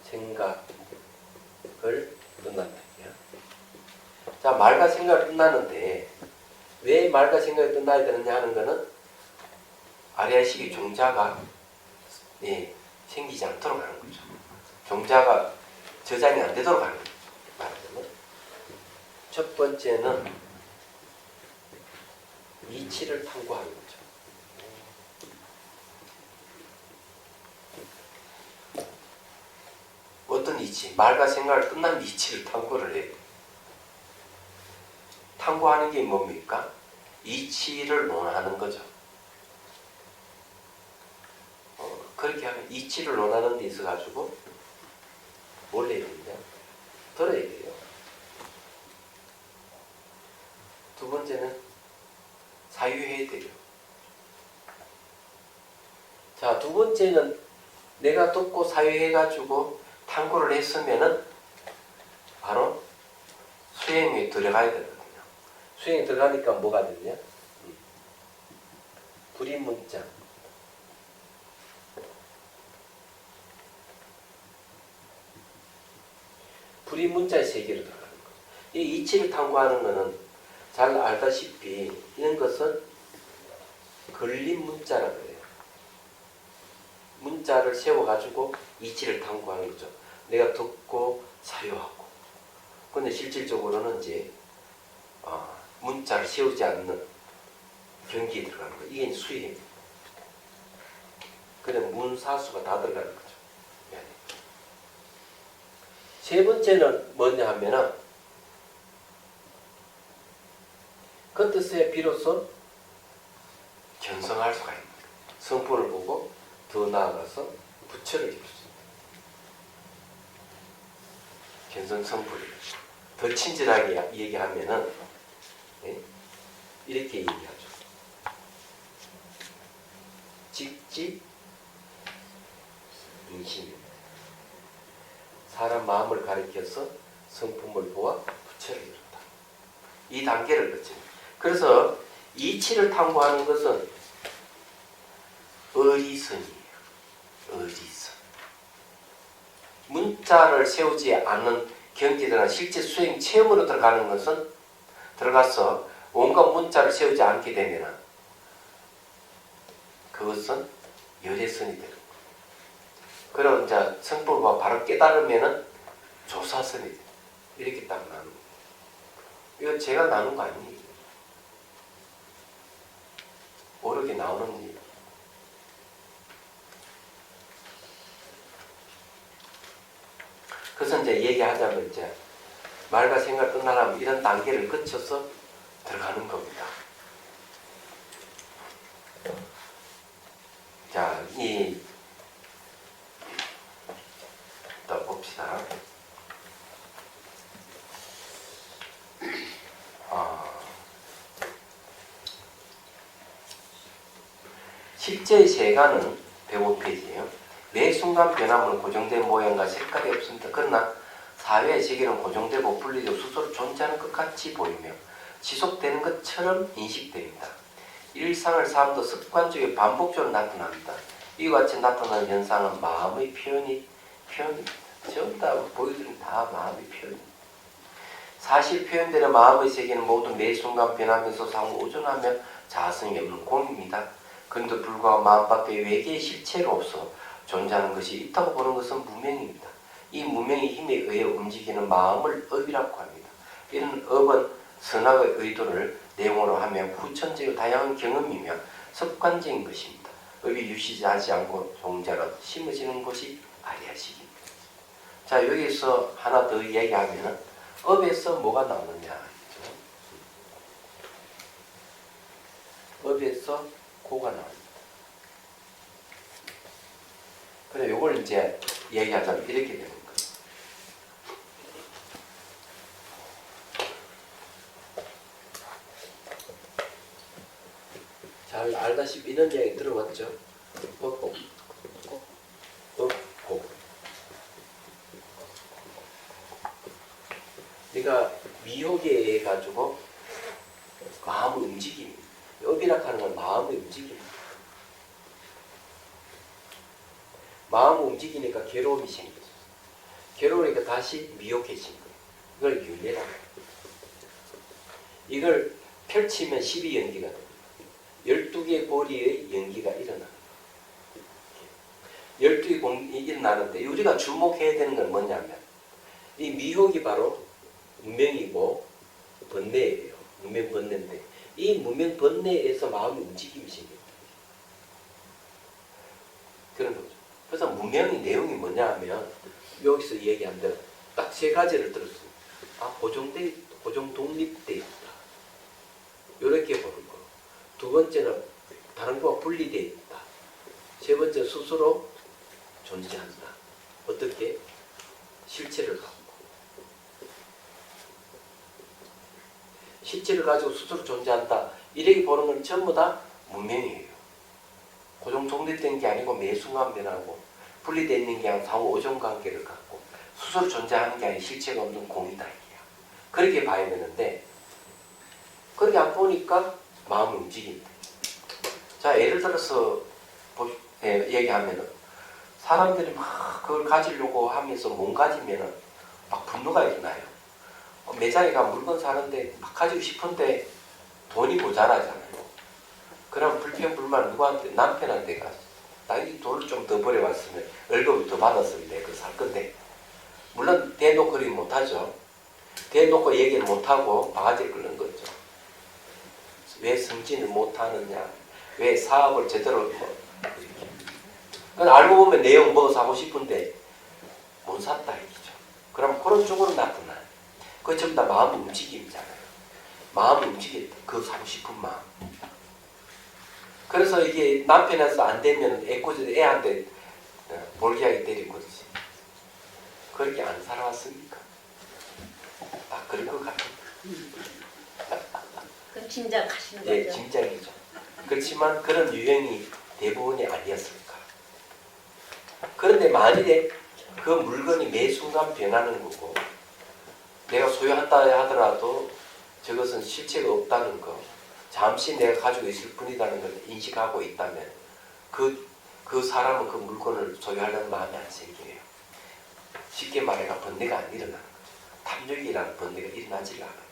생각을 끝난다. 자, 말과 생각을 끝나는데 왜 말과 생각이 끝나야 되느냐 하는 것은 아리아식의 종자가 생기지 않도록 하는 거죠. 종자가 저장이 안 되도록 하는 거죠. 말하자면 첫 번째는 이치를 탐구하는 거죠. 어떤 이치? 말과 생각을 끝난 이치를 탐구를 해요. 탐구하는 게 뭡니까? 이치를 논하는 거죠. 그렇게 하면 이치를 논하는 데 있어가지고 뭘 해야 되냐? 들어야 돼요. 두 번째는 사유해야 돼요. 자, 두 번째는 내가 듣고 사유해가지고 탐구를 했으면은 바로 수행에 들어가야 되거든요. 수행에 들어가니까 뭐가 되냐? 불이문자. 불이문자의 세계로 들어가는 거죠. 이 이치를 탐구하는 것은 잘 알다시피 이런 것은 걸린 문자라고 해요. 문자를 세워가지고 이치를 탐구하는 거죠. 내가 듣고 사유하고. 근데 실질적으로는 이제 문자를 세우지 않는 경기에 들어가는 거예요. 이게 수행. 그냥 문사수가 다 들어가는 거죠. 세 번째는 뭐냐 하면은 그 뜻에 비로소 견성할 수가 있는 거예요. 성품을 보고 더 나아가서 부처를 이룰 수 있다. 견성 성품을. 더 친절하게 얘기하면은 이렇게 얘기하죠. 직지 인심입니다. 사람 마음을 가리켜서 성품을 보아 부처를 이룬다. 이 단계를 거칩니다. 그래서 이치를 탐구하는 것은 의리선이에요. 의리선. 문자를 세우지 않는 경지들은 실제 수행 체험으로 들어가는 것은 들어가서 온갖 문자를 세우지 않게 되면 그것은 열애선이 되는 거예요. 그럼 이제 성품을 바로 깨달으면은 조사선이 돼요. 이렇게 딱 나누는 거예요. 이거 제가 나눈 거 아니에요. 오르게 나오는 일. 그래서 이제 얘기하자면 이제 말과 생각 끝나려면 이런 단계를 거쳐서 들어가는 겁니다. 자, 또 봅시다. 실제의 세간은 105페이지예요. 매 순간 변화물은 고정된 모양과 색깔이 없습니다. 그러나 사회의 세계는 고정되고 분리되고 스스로 존재하는 것 같이 보이며 지속되는 것처럼 인식됩니다. 일상을 삶도 습관적이고 반복적으로 나타납니다. 이와 같이 나타나는 현상은 마음의 표현입니다. 전부 다 보여드린 다 마음의 표현입니다. 사실 표현되는 마음의 세계는 모두 매 순간 변하면서 상호 오존하며 자성이 없는 공입니다. 그런데 불구하고 마음 밖에 외계의 실체로서 존재하는 것이 있다고 보는 것은 무명입니다. 이 무명의 힘에 의해 움직이는 마음을 업이라고 합니다. 이런 업은 선악의 의도를 내용으로 하며 후천적이고 다양한 경험이며 습관적인 것입니다. 업이 유시하지 않고 종자로 심어지는 것이 아리아식입니다. 자, 여기서 하나 더 이야기하면 업에서 뭐가 나오느냐. 업에서 고가 나옵니다. 그래, 요걸 이제 얘기하자면 이렇게 되는 거예요. 잘 알다시피 이런 이야기 들어봤죠? 업고. 그러니까 미혹에 의해 가지고 마음의 움직임. 업이라 하는 건 마음의 움직임. 마음 움직이니까 괴로움이 생겼어요. 괴로우니까 다시 미혹해진 거예요. 이걸 윤회라고 해요. 이걸 펼치면 12연기가 됩니다. 12개의 고리의 연기가 일어납니다. 12개 공이 일어나는데 우리가 주목해야 되는 건 뭐냐면 이 미혹이 바로 문명이고 번뇌예요. 문명 번뇌인데 이 문명 번뇌에서 마음의 움직임이 생깁니다. 그런 거죠. 그래서 문명의 내용이 뭐냐 하면 여기서 얘기한 대로 딱 세 가지를 들었습니다. 고정 독립돼 있다. 이렇게 보는 거. 두 번째는 다른 거와 분리돼 있다. 세 번째 스스로 존재한다. 어떻게? 실체를 갖고. 실체를 가지고 스스로 존재한다. 이렇게 보는 건 전부 다 문명이에요. 고정 독립된 게 아니고 매 순간 변하고 분리되어 있는 게 아니라 상호 오존 관계를 갖고 스스로 존재하는 게 아니라 실체가 없는 공이다. 이게야. 그렇게 봐야 되는데 그렇게 안 보니까 마음이 움직인다. 자, 예를 들어서 얘기하면은 사람들이 막 그걸 가지려고 하면서 못 가지면은 막 분노가 일어나요. 매장에 가 물건 사는데 막 가지고 싶은데 돈이 모자라잖아요. 그럼 불평불만 누구한테? 남편한테 가서 나 이 돈을 좀 더 벌여왔으면 월급을 더 받았으면 내가 그거 살 건데 물론 대놓고 그리 못하죠. 대놓고 얘기를 못하고 바가지를 끓는 거죠. 왜 승진을 못하느냐, 왜 사업을 제대로 이렇게. 알고 보면 내용 뭐 사고 싶은데 못 샀다 이기죠. 그럼 그런 쪽으로 나타나요. 그게 전부 다 마음 움직임이잖아요. 마음 움직임, 그 사고 싶은 마음. 그래서 이게 남편에서 안 되면 애꿎은 애한테 몰기하게 때리고 그러지. 그렇게 안 살아왔습니까? 아, 그럴 것 같아요. 그 짐작하시는 예, 거죠? 짐작이죠. 그렇지만 그런 유형이 대부분이 아니었을까. 그런데 만일에 그 물건이 매 순간 변하는 거고 내가 소유한다 하더라도 저것은 실체가 없다는 거, 잠시 내가 가지고 있을 뿐이라는 걸 인식하고 있다면 그 사람은 그 물건을 소유하려는 마음이 안 생겨요. 쉽게 말해가 번뇌가 안 일어나는 거죠. 탐욕이라는 번뇌가 일어나지 않아요.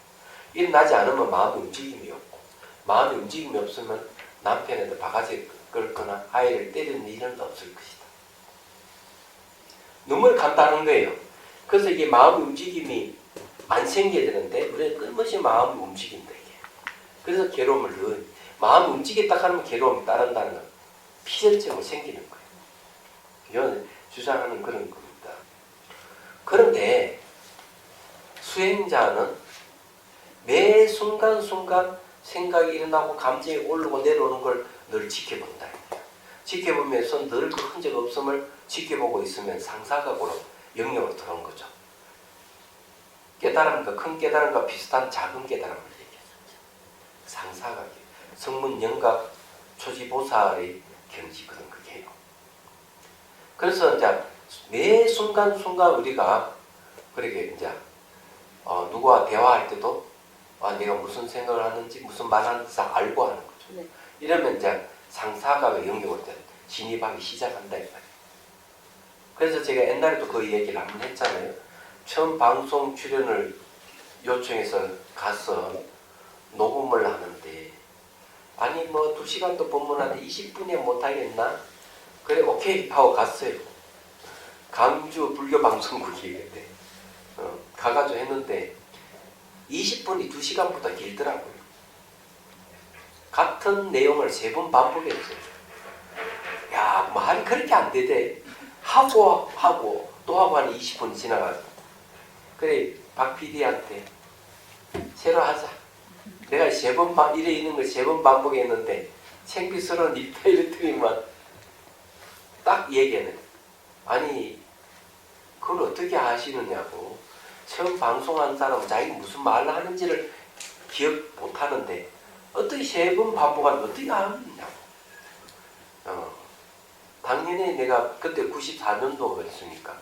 일어나지 않으면 마음의 움직임이 없고 마음의 움직임이 없으면 남편한테 바가지 끌거나 아이를 때리는 일은 없을 것이다. 너무 간단한 거예요. 그래서 이게 마음의 움직임이 안 생겨야 되는데 우리는 끊임없이 마음이 움직인다 이게. 그래서 괴로움을 넣어요. 마음이 움직였다 하면 괴로움이 따른다는 건 필연적으로 생기는 거예요. 이건 주장하는 그런 겁니다. 그런데 수행자는 매 순간순간 생각이 일어나고 감정이 오르고 내려오는 걸 늘 지켜본다. 지켜보면서 늘 그 흔적 없음을 지켜보고 있으면 상사각으로 영역으로 들어온 거죠. 깨달음과 큰 깨달음과 비슷한 작은 깨달음을 얘기했습니다. 상사각이 성문 영각 초지보살의 경지거든 그게요. 그래서 이제 매 순간순간 우리가 그렇게 이제 누구와 대화할 때도 내가 무슨 생각을 하는지 무슨 말을 하는지 알고 하는 거죠. 네. 이러면 이제 상사각의 영역으로 진입하기 시작한다 이 말이에요. 그래서 제가 옛날에도 그 얘기를 한번 했잖아요. 처음 방송 출연을 요청해서 가서 녹음을 하는데 아니 뭐 2시간도 법문하는데 20분에 못하겠나? 그래 오케이 하고 갔어요. 강주 불교방송국이 그때 가가지고 했는데 20분이 2시간보다 길더라고요. 같은 내용을 3번 반복했어요. 야 말이 그렇게 안 되대. 하고 또 하고 한 20분 지나가서 그래 박 PD한테 새로 하자. 내가 3번 이래 있는 걸 3번 반복했는데 창피스러운 일다 이랬더니만 딱 얘기하는 아니 그걸 어떻게 하시느냐고. 처음 방송한 사람은 자기가 무슨 말을 하는지를 기억 못하는데 어떻게 3번 반복하면 어떻게 하느냐고. 당연히 내가 그때 94년도였으니까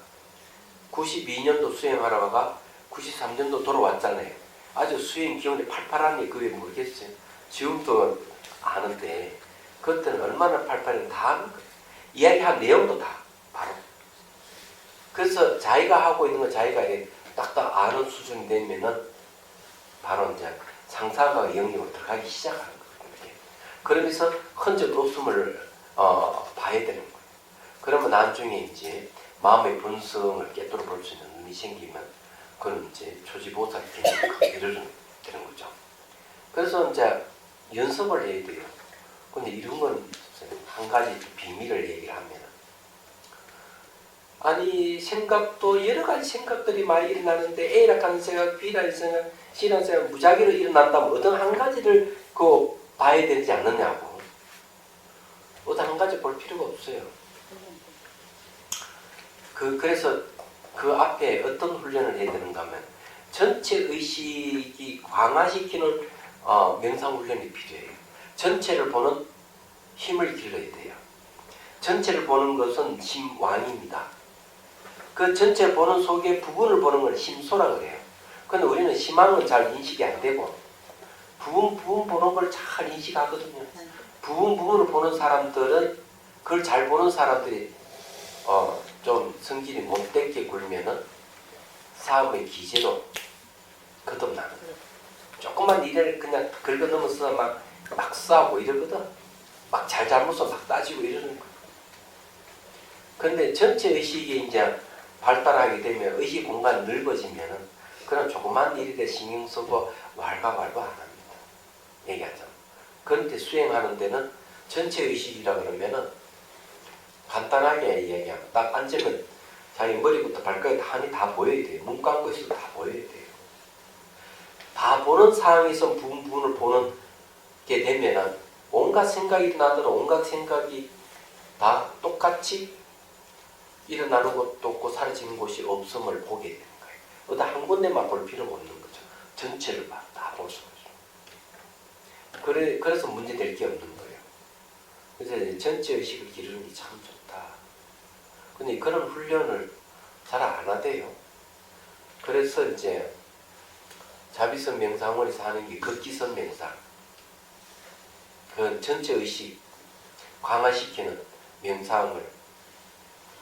92년도 수행하러 가 93년도 돌아왔잖아요. 아주 수행 기운이 팔팔하니 그게 모르겠어요. 지금도 아는데 그때는 얼마나 팔팔했는지 다 아는 거예요. 이야기한 내용도 다 바로 그래서 자기가 하고 있는 거 자기가 딱딱 아는 수준이 되면은 바로 이제 상사가 영역으로 들어가기 시작하는 거예요. 그러면서 흔적 없음을 봐야 되는 거예요. 그러면 나중에 이제 마음의 본성을 깨뜨려 볼 수 있는 눈이 생기면 그건 이제 초지보살이 이르는 되는 거죠. 그래서 이제 연습을 해야 돼요. 근데 이런 건 한 가지 비밀을 얘기를 하면 아니 생각도 여러 가지 생각들이 많이 일어나는데 A라는 생각, B라는 생각, C라는 생각 무작위로 일어난다면 어떤 한 가지를 봐야 되지 않느냐고. 어떤 한 가지 볼 필요가 없어요. 그래서 그 앞에 어떤 훈련을 해야 되는가 하면 전체 의식이 강화시키는 명상 훈련이 필요해요. 전체를 보는 힘을 길러야 돼요. 전체를 보는 것은 심왕입니다. 그 전체를 보는 속에 부분을 보는 걸 심소라 그래요. 근데 우리는 심왕은 잘 인식이 안 되고 부분 보는 걸 잘 인식하거든요. 부분을 보는 사람들은 그걸 잘 보는 사람들이 좀 성질이 못되게 굴면은 사업의 기제로 거듭나는 거예요. 조금만 일을 그냥 긁어넘어서 막 싸우고 이러거든. 막 잘못을 막 따지고 이러는 거예요. 그런데 전체 의식이 이제 발달하게 되면 의식 공간이 넓어지면은 그런 조그만 일에 대해 신경 쓰고 왈가왈부 안 합니다. 얘기하자면. 그런데 수행하는 데는 전체 의식이라 그러면은 간단하게 얘기하면 딱 앉으면 자기 머리부터 발끝까지 한이 다 보여야 돼요. 눈 감고 있어도 다 보여야 돼요. 다 보는 상황에서 부분을 보는 게 되면은 온갖 생각이 일어나더라 온갖 생각이 다 똑같이 일어나는 것도 없고 사라지는 곳이 없음을 보게 되는 거예요. 어디 한 군데만 볼 필요가 없는 거죠. 전체를 다 볼 수가 있어요. 그래서 문제될 게 없는 거예요. 그래서 전체 의식을 기르는 게 참 좋다. 근데 그런 훈련을 잘 안 하대요. 그래서 이제 자비선 명상원에서 하는 게 극기선 명상. 그 전체 의식 강화시키는 명상을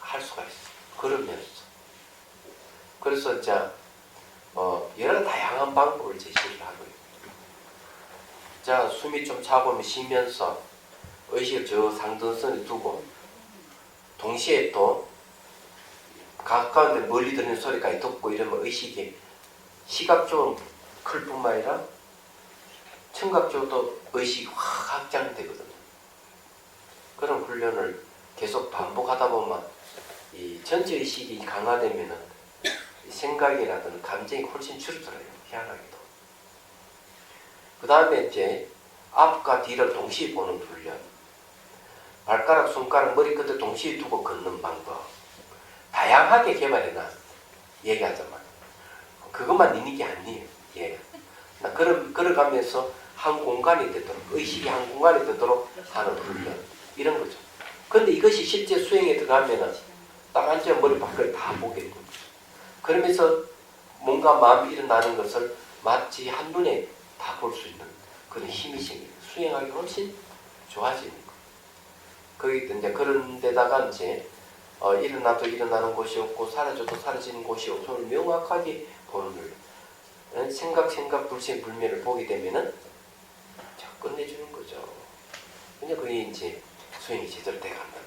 할 수가 있어요. 그러면서. 그래서 이제 여러 다양한 방법을 제시를 하고요. 자, 숨이 좀 차고면 쉬면서 의식을 저 상등선에 두고 동시에 또 가까운데 멀리 들리는 소리까지 듣고 이러면 의식이 시각적으로 클 뿐만 아니라 청각적으로도 의식이 확 확장되거든요. 그런 훈련을 계속 반복하다 보면 이 전체 의식이 강화되면은 생각이라든 감정이 훨씬 줄어들어요. 희한하게도. 그 다음에 이제 앞과 뒤를 동시에 보는 훈련. 발가락, 손가락, 머리끝을 동시에 두고 걷는 방법. 다양하게 개발해놔. 얘기하자면. 그것만 있는 게 아니에요. 예. 걸어가면서 한 공간이 되도록, 의식이 한 공간이 되도록 하는 훈련. 이런 거죠. 근데 이것이 실제 수행에 들어가면은 딱 앉아 머리 밖을 다 보게 되고 그러면서 뭔가 마음이 일어나는 것을 마치 한눈에 다 볼 수 있는 그런 힘이 생겨요. 수행하기 훨씬 좋아지는 거. 거기 이제 그런 데다가 이제 일어나도 일어나는 곳이 없고 사라져도 사라지는 곳이 없음을 명확하게 보는 걸 생각 불생불멸을 보게 되면은 자 끝내주는 거죠. 근데 그게 이제 수행이 제대로 돼간다는 말이에요.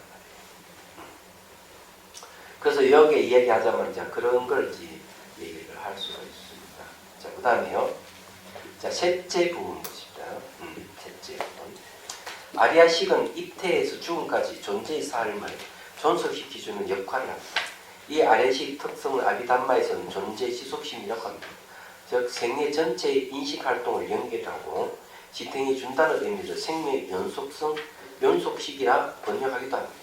그래서 여기에 이야기하자면 이제 그런 걸 이제 얘기를 할 수가 있습니다. 자, 그 다음에요. 자, 셋째 부분 보십시다. 셋째 부분. 아리아식은 입태에서 죽음까지 존재의 삶을 존속시켜주는 역할을 합니다. 이 아리아식 특성을 아비담마에서는 존재 지속심이라고 합니다. 즉 생애 전체의 인식활동을 연결하고 지탱해 준다는 의미로 생명의 연속식이라 번역하기도 합니다.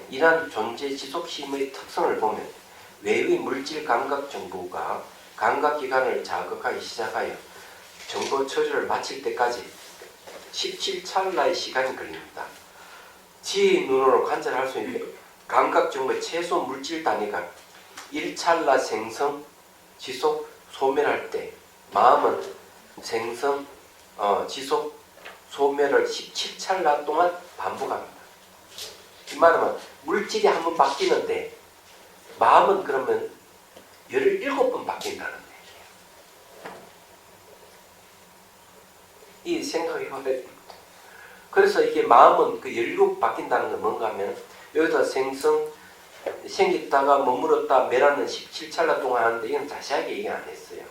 이러한 존재 지속심의 특성을 보면 외의 물질 감각 정보가 감각기관을 자극하기 시작하여 정보 처리를 마칠 때까지 17찰나의 시간이 걸립니다. 지의 눈으로 관찰할 수 있는 감각 정보의 최소 물질 단위가 1찰나 생성, 지속, 소멸할 때 마음은 생성, 지속, 소멸을 17찰나 동안 반복합니다. 이 말은 물질이 한번 바뀌는데 마음은 그러면 17번 바뀐다는 얘기예요. 이 생각이 돼. 그래서 이게 마음은 그 17 바뀐다는 건 뭔가 하면 여기다 생겼다가 머물었다 매라는 17찰나 동안 하는데 이건 자세하게 얘기 안 했어요.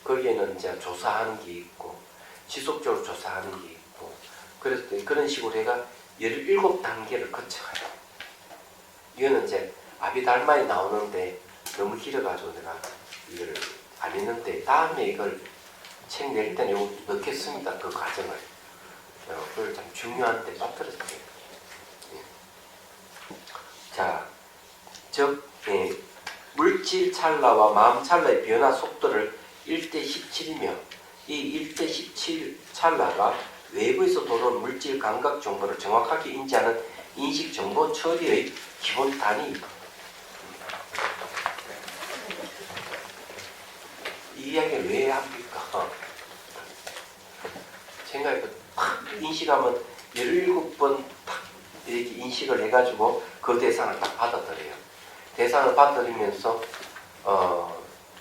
거기에는 이제 조사하는 게 있고 지속적으로 조사하는 게 있고 그래서 그런 식으로 해가 17단계를 거쳐가요. 이거는 이제 아비달마에 나오는데 너무 길어가지고 내가 이걸 안 했는데 다음에 이걸 책 낼 때는 이거 넣겠습니다. 그 과정을. 그걸 참 중요한데 빠뜨렸어요. 자, 즉 물질 찰나와 마음 찰나의 변화 속도를 1대17이며 이 1대17 찰나가 외부에서 들어온 물질 감각 정보를 정확하게 인지하는 인식 정보 처리의 기본 단위입니다. 이 이야기를 왜 합니까? 생각해보면 탁 인식하면 17번 탁 이렇게 인식을 해가지고 그 대상을 딱 받아들여요. 대상을 받아들이면서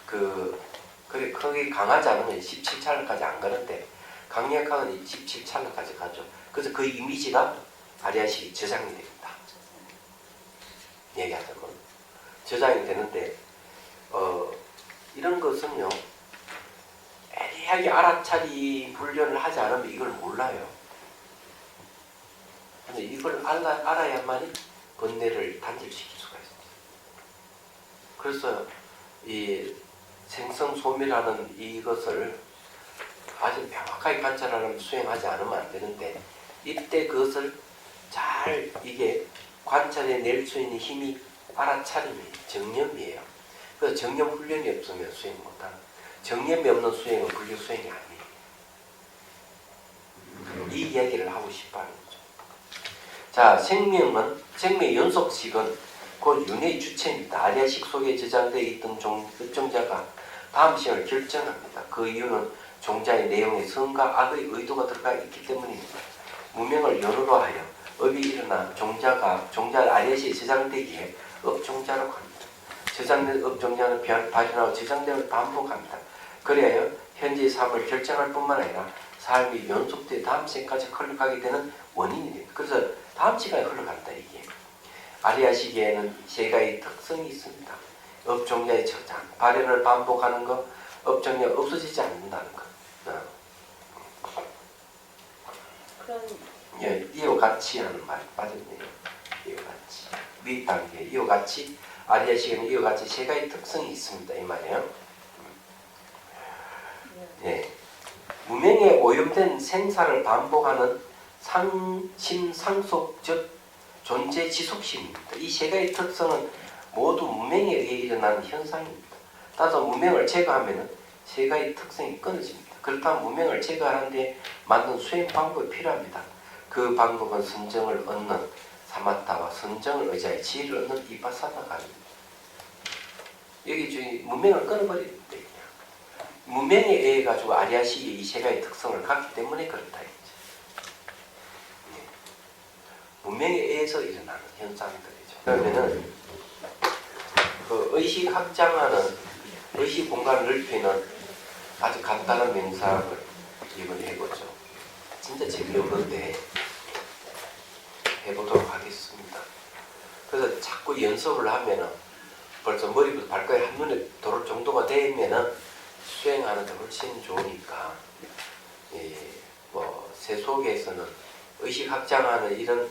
그래 크게 강하지 않으면 17찰나까지 안 가는데 강력한 17찰나까지 가죠. 그래서 그 이미지가 아리아식이 저장이 됩니다. 얘기하자면 저장이 되는데 이런 것은요 애매하게 알아차리 훈련을 하지 않으면 이걸 몰라요. 근데 이걸 알아야만이 번뇌를 단절시킬 수가 있습니다. 그래서 이 생성소멸하는 이것을 아주 명확하게 관찰하려면 수행하지 않으면 안 되는데 이때 그것을 잘 이게 관찰해 낼 수 있는 힘이 알아차림이에요. 정념이에요. 그래서 정념 훈련이 없으면 수행 못하는 정념이 없는 수행은 불교 수행이 아니에요. 이 이야기를 하고 싶어 하는 거죠. 자, 생명의 연속식은 곧 윤회의 주체입니다. 아리아식 속에 저장되어 있던 입종자가 다음 식을 결정합니다. 그 이유는 종자의 내용에 선과 악의 의도가 들어가 있기 때문입니다. 무명을 연으로 하여 업이 일어나 종자 아리아식에 저장되기에 업종자라고 합니다. 저장된 업종자는 발현하고 저장됨을 반복합니다. 그래야 현재의 삶을 결정할 뿐만 아니라 삶이 연속돼 다음 생까지 흘러가게 되는 원인이 됩니다. 그래서 다음 시간에 흘러간다 이게. 아리아시기에는 세 가지 특성이 있습니다. 업종자의 저장, 발현을 반복하는 것, 업종자가 없어지지 않는다는 것. 그런 이와 같이 하는 말 맞았네요. 이와 같이 위 단계 이와 같이 아리아시기에는 이와 같이 세 가지 특성이 있습니다 이 말이에요. 네. 무명에 오염된 생사를 반복하는 상심상속 즉 존재 지속심입니다. 이 세 가지 특성은 모두 무명에 의해 일어나는 현상입니다. 따라서 무명을 제거하면 세 가지 특성이 끊어집니다. 그렇다면 무명을 제거하는 데 맞는 수행 방법이 필요합니다. 그 방법은 선정을 얻는 사마타와 선정을 의지하여 지혜를 얻는 이파사나가입니다. 여기 저희 무명을 끊어버리는 거예요. 무명에 의해 가지고 아리아식이 이 세 가지 특성을 갖기 때문에 그렇다. 무명에 의해서 일어나는 현상들이죠. 그러면은 그 의식 확장하는 의식 공간을 넓히는 아주 간단한 명상을 이번에 해보죠. 진짜 재미없는데 해보도록 하겠습니다. 그래서 자꾸 연습을 하면은 벌써 머리부터 발까지 한눈에 들어올 정도가 되면은 수행하는데 훨씬 좋으니까 세속에서는 의식 확장하는 이런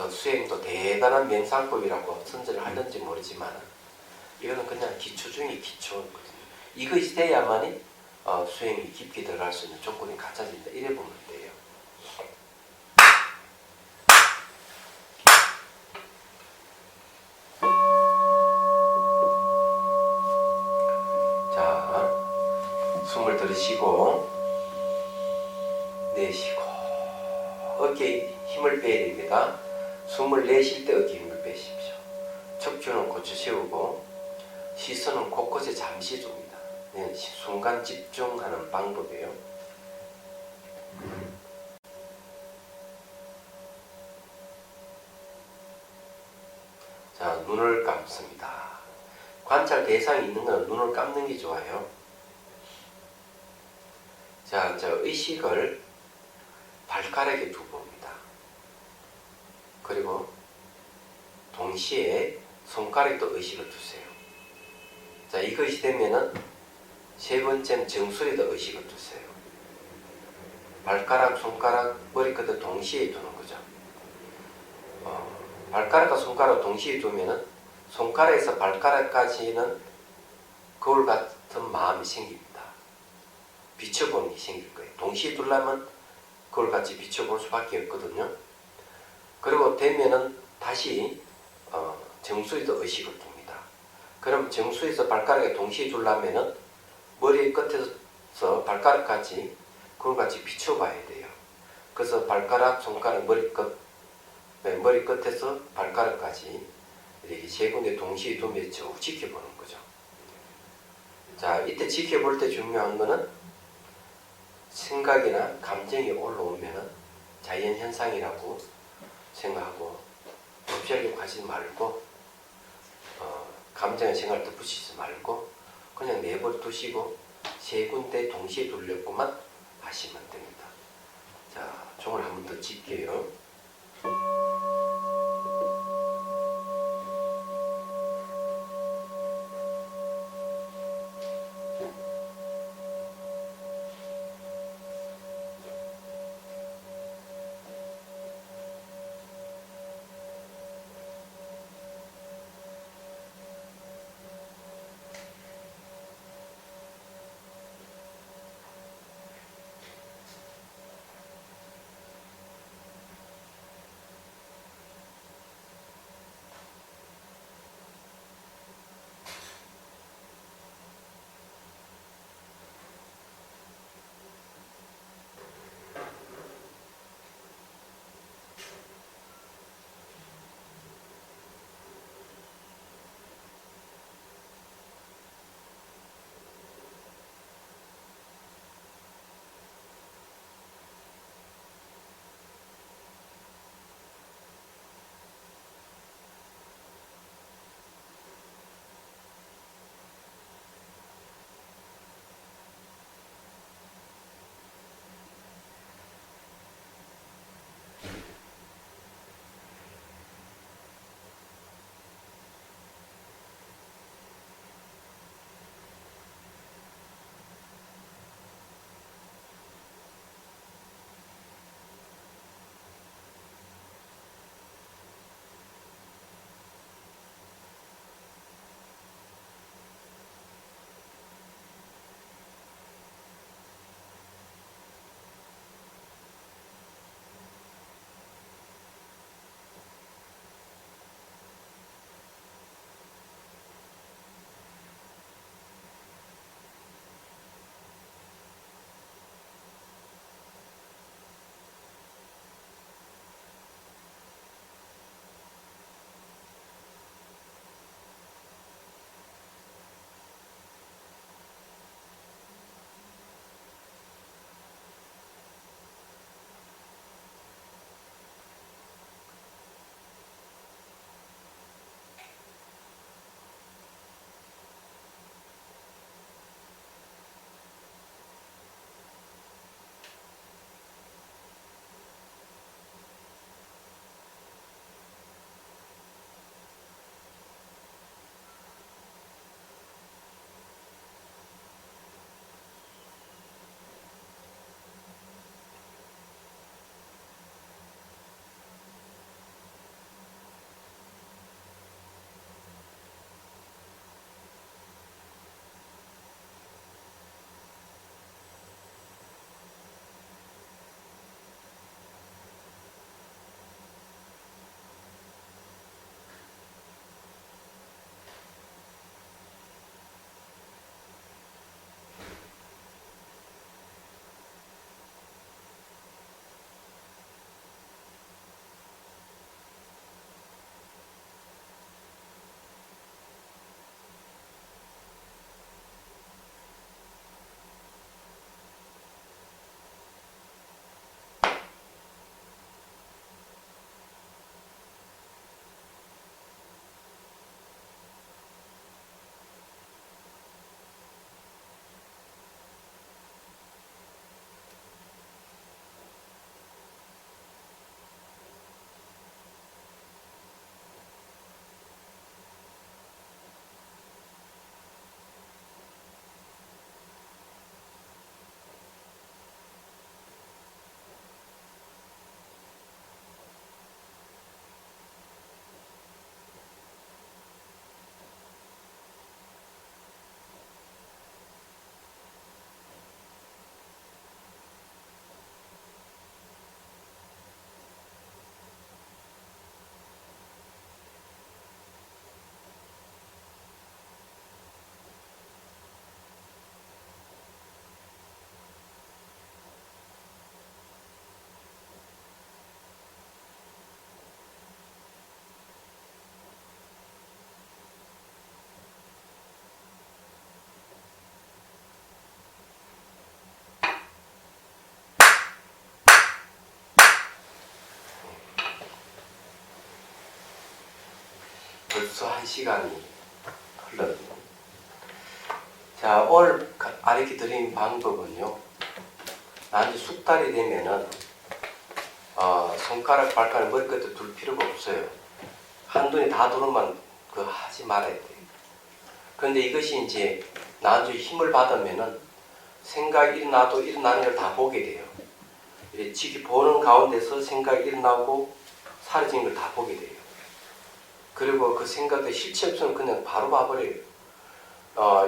수행도 대단한 명상법이라고 선전을 하는지 모르지만 이거는 그냥 기초 중에 기초거든요. 이것이 돼야만이 수행이 깊이 들어갈 수 있는 조건이 갖춰진다. 이래 보면 돼요. 자, 숨을 들이쉬고 내쉬고 어깨에 힘을 빼야 됩니다. 숨을 내쉴 때 어깨에 힘을 빼십시오. 척추는 고쳐 세우고 시선은 곳곳에 잠시 둡니다. 순간 집중하는 방법이에요. 자, 눈을 감습니다. 관찰 대상이 있는 건 눈을 감는 게 좋아요. 자, 저 의식을 발가락에 두고 봅니다. 그리고 동시에 손가락에도 의식을 두세요. 자, 이것이 되면은 세 번째는 정수리에도 의식을 두세요. 발가락, 손가락, 머리끝을 동시에 두는 거죠. 발가락과 손가락을 동시에 두면은 손가락에서 발가락까지는 거울 같은 마음이 생깁니다. 비춰보는 게 생길 거예요. 동시에 두려면 거울같이 비춰볼 수밖에 없거든요. 그리고 되면은 다시 정수에도 의식을 둡니다. 그럼 정수에서 발가락에 동시에 두려면은 머리 끝에서 발가락까지 거울같이 비춰봐야 돼요. 그래서 발가락, 손가락, 머리 끝에서 발가락까지 이렇게 세 군데 동시에 두며 쭉 지켜보는 거죠. 자, 이때 지켜볼 때 중요한 거는 생각이나 감정이 올라오면은 자연현상이라고 생각하고 급하게 하지 말고 감정의 생각을 덧붙이지 말고 그냥 내버려 두시고 세 군데 동시에 돌렸구만 하시면 됩니다. 자, 종을 한 번 더 칠게요. 벌써 1시간이 흘렀네요. 자, 오늘 가르쳐 드린 방법은요. 나한테 숙달이 되면은 손가락, 발가락, 머리끝에 둘 필요가 없어요. 한눈에 다 들어오면 그거 하지 말아야 돼요. 그런데 이것이 이제 나한테 힘을 받으면은 생각이 일어나도 일어나는 걸 다 보게 돼요. 지금 보는 가운데서 생각이 일어나고 사라지는 걸 다 보게 돼요. 그리고 그 생각의 실체 없으면 그냥 바로 봐버려요.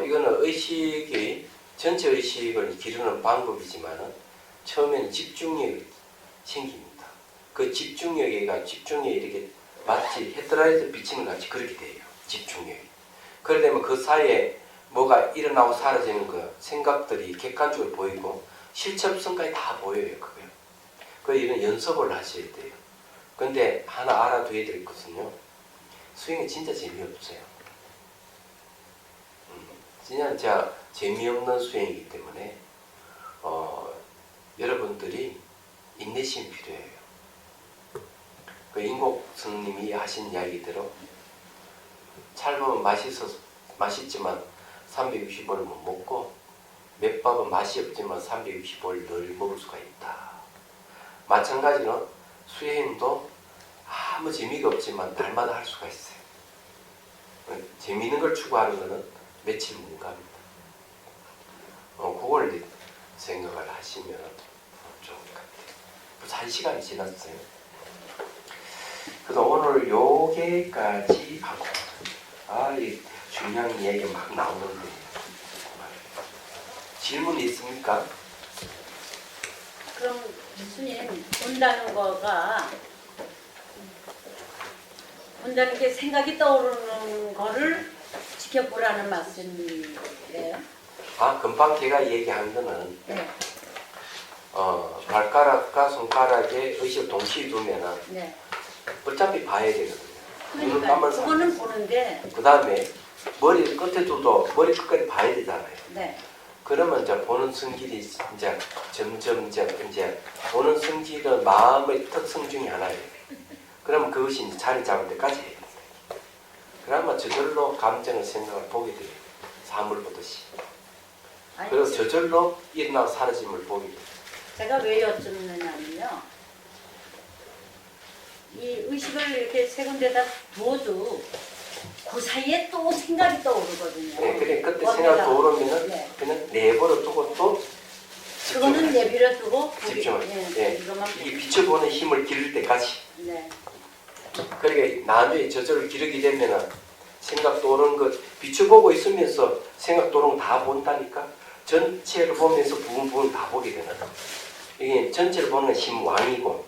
이거는 의식이 전체 의식을 기르는 방법이지만은 처음에는 집중력이 생깁니다. 그 집중력이 이렇게 마치 헤드라이트 비치는 같이 그렇게 돼요. 집중력이. 그러려면 그 사이에 뭐가 일어나고 사라지는 그 생각들이 객관적으로 보이고 실체 없음까지 다 보여요. 그거요. 그 이런 연습을 하셔야 돼요. 근데 하나 알아둬야 될 것은요. 수행이 진짜 재미없어요. 진짜 재미없는 수행이기 때문에 여러분들이 인내심이 필요해요. 그 인곡 스님이 하신 이야기대로 찰밥은 맛있지만 360을 못 먹고 맷밥은 맛이 없지만 360을 늘 먹을 수가 있다. 마찬가지로 수행도 아무 재미가 없지만 날마다 할 수가 있어요. 재미있는 걸 추구하는 것은 며칠 못 갑니다. 그걸 생각을 하시면 좋을 것 같아요. 벌써 1시간이 지났어요. 그래서 오늘 요게까지 하고 이 중요한 이야기가 막 나오는데 질문이 있습니까? 그럼 스님 본다는 거가 본다는 게 생각이 떠오르는 거를 지켜보라는 말씀이에요? 금방 제가 얘기한 거는 네. 발가락과 손가락에 의식을 동시에 두면은 네. 어차피 봐야 되거든요. 눈을 그러니까 감아서 그거는 보는데 그 다음에 머리 끝에 두도 머리 끝까지 봐야 되잖아요. 네. 그러면 이제 보는 성질이 이제 점점 이제 보는 성질은 마음의 특성 중에 하나예요. 그러면 그것이 이제 자리 잡을 때까지 해요. 그러면 저절로 감정을 생각을 보게 돼요. 사물 보듯이. 아니, 그리고 저절로 일어나고 사라짐을 보게 돼요. 제가 왜 여쭙느냐면요. 이 의식을 이렇게 세 군데다 두어도 그 사이에 또 생각이 떠오르거든요. 네, 그래 그때 어디다가- 생각 떠오르면은 네. 그냥 내버려 두고 또 그거는 내버려 두고 집중을. 네. 이것만 이 비춰보는 힘을 기를 때까지. 네. 그러니까 나중에 저절로 기르게 되면은 생각 떠오르는 것 비춰보고 있으면서 생각 떠오르는 거 다 본다니까. 전체를 보면서 부분 다 보게 되는. 이게 전체를 보는 건 심왕이고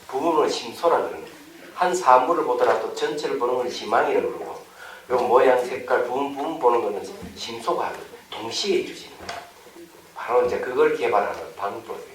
부분은 심소라 그러는 거예요. 한 사물을 보더라도 전체를 보는 건 심왕이라고 그러고 요 모양 색깔 부분 보는 거는 심소가 동시에 이루어지는 거예요. 바로 이제 그걸 개발하는 방법이에요.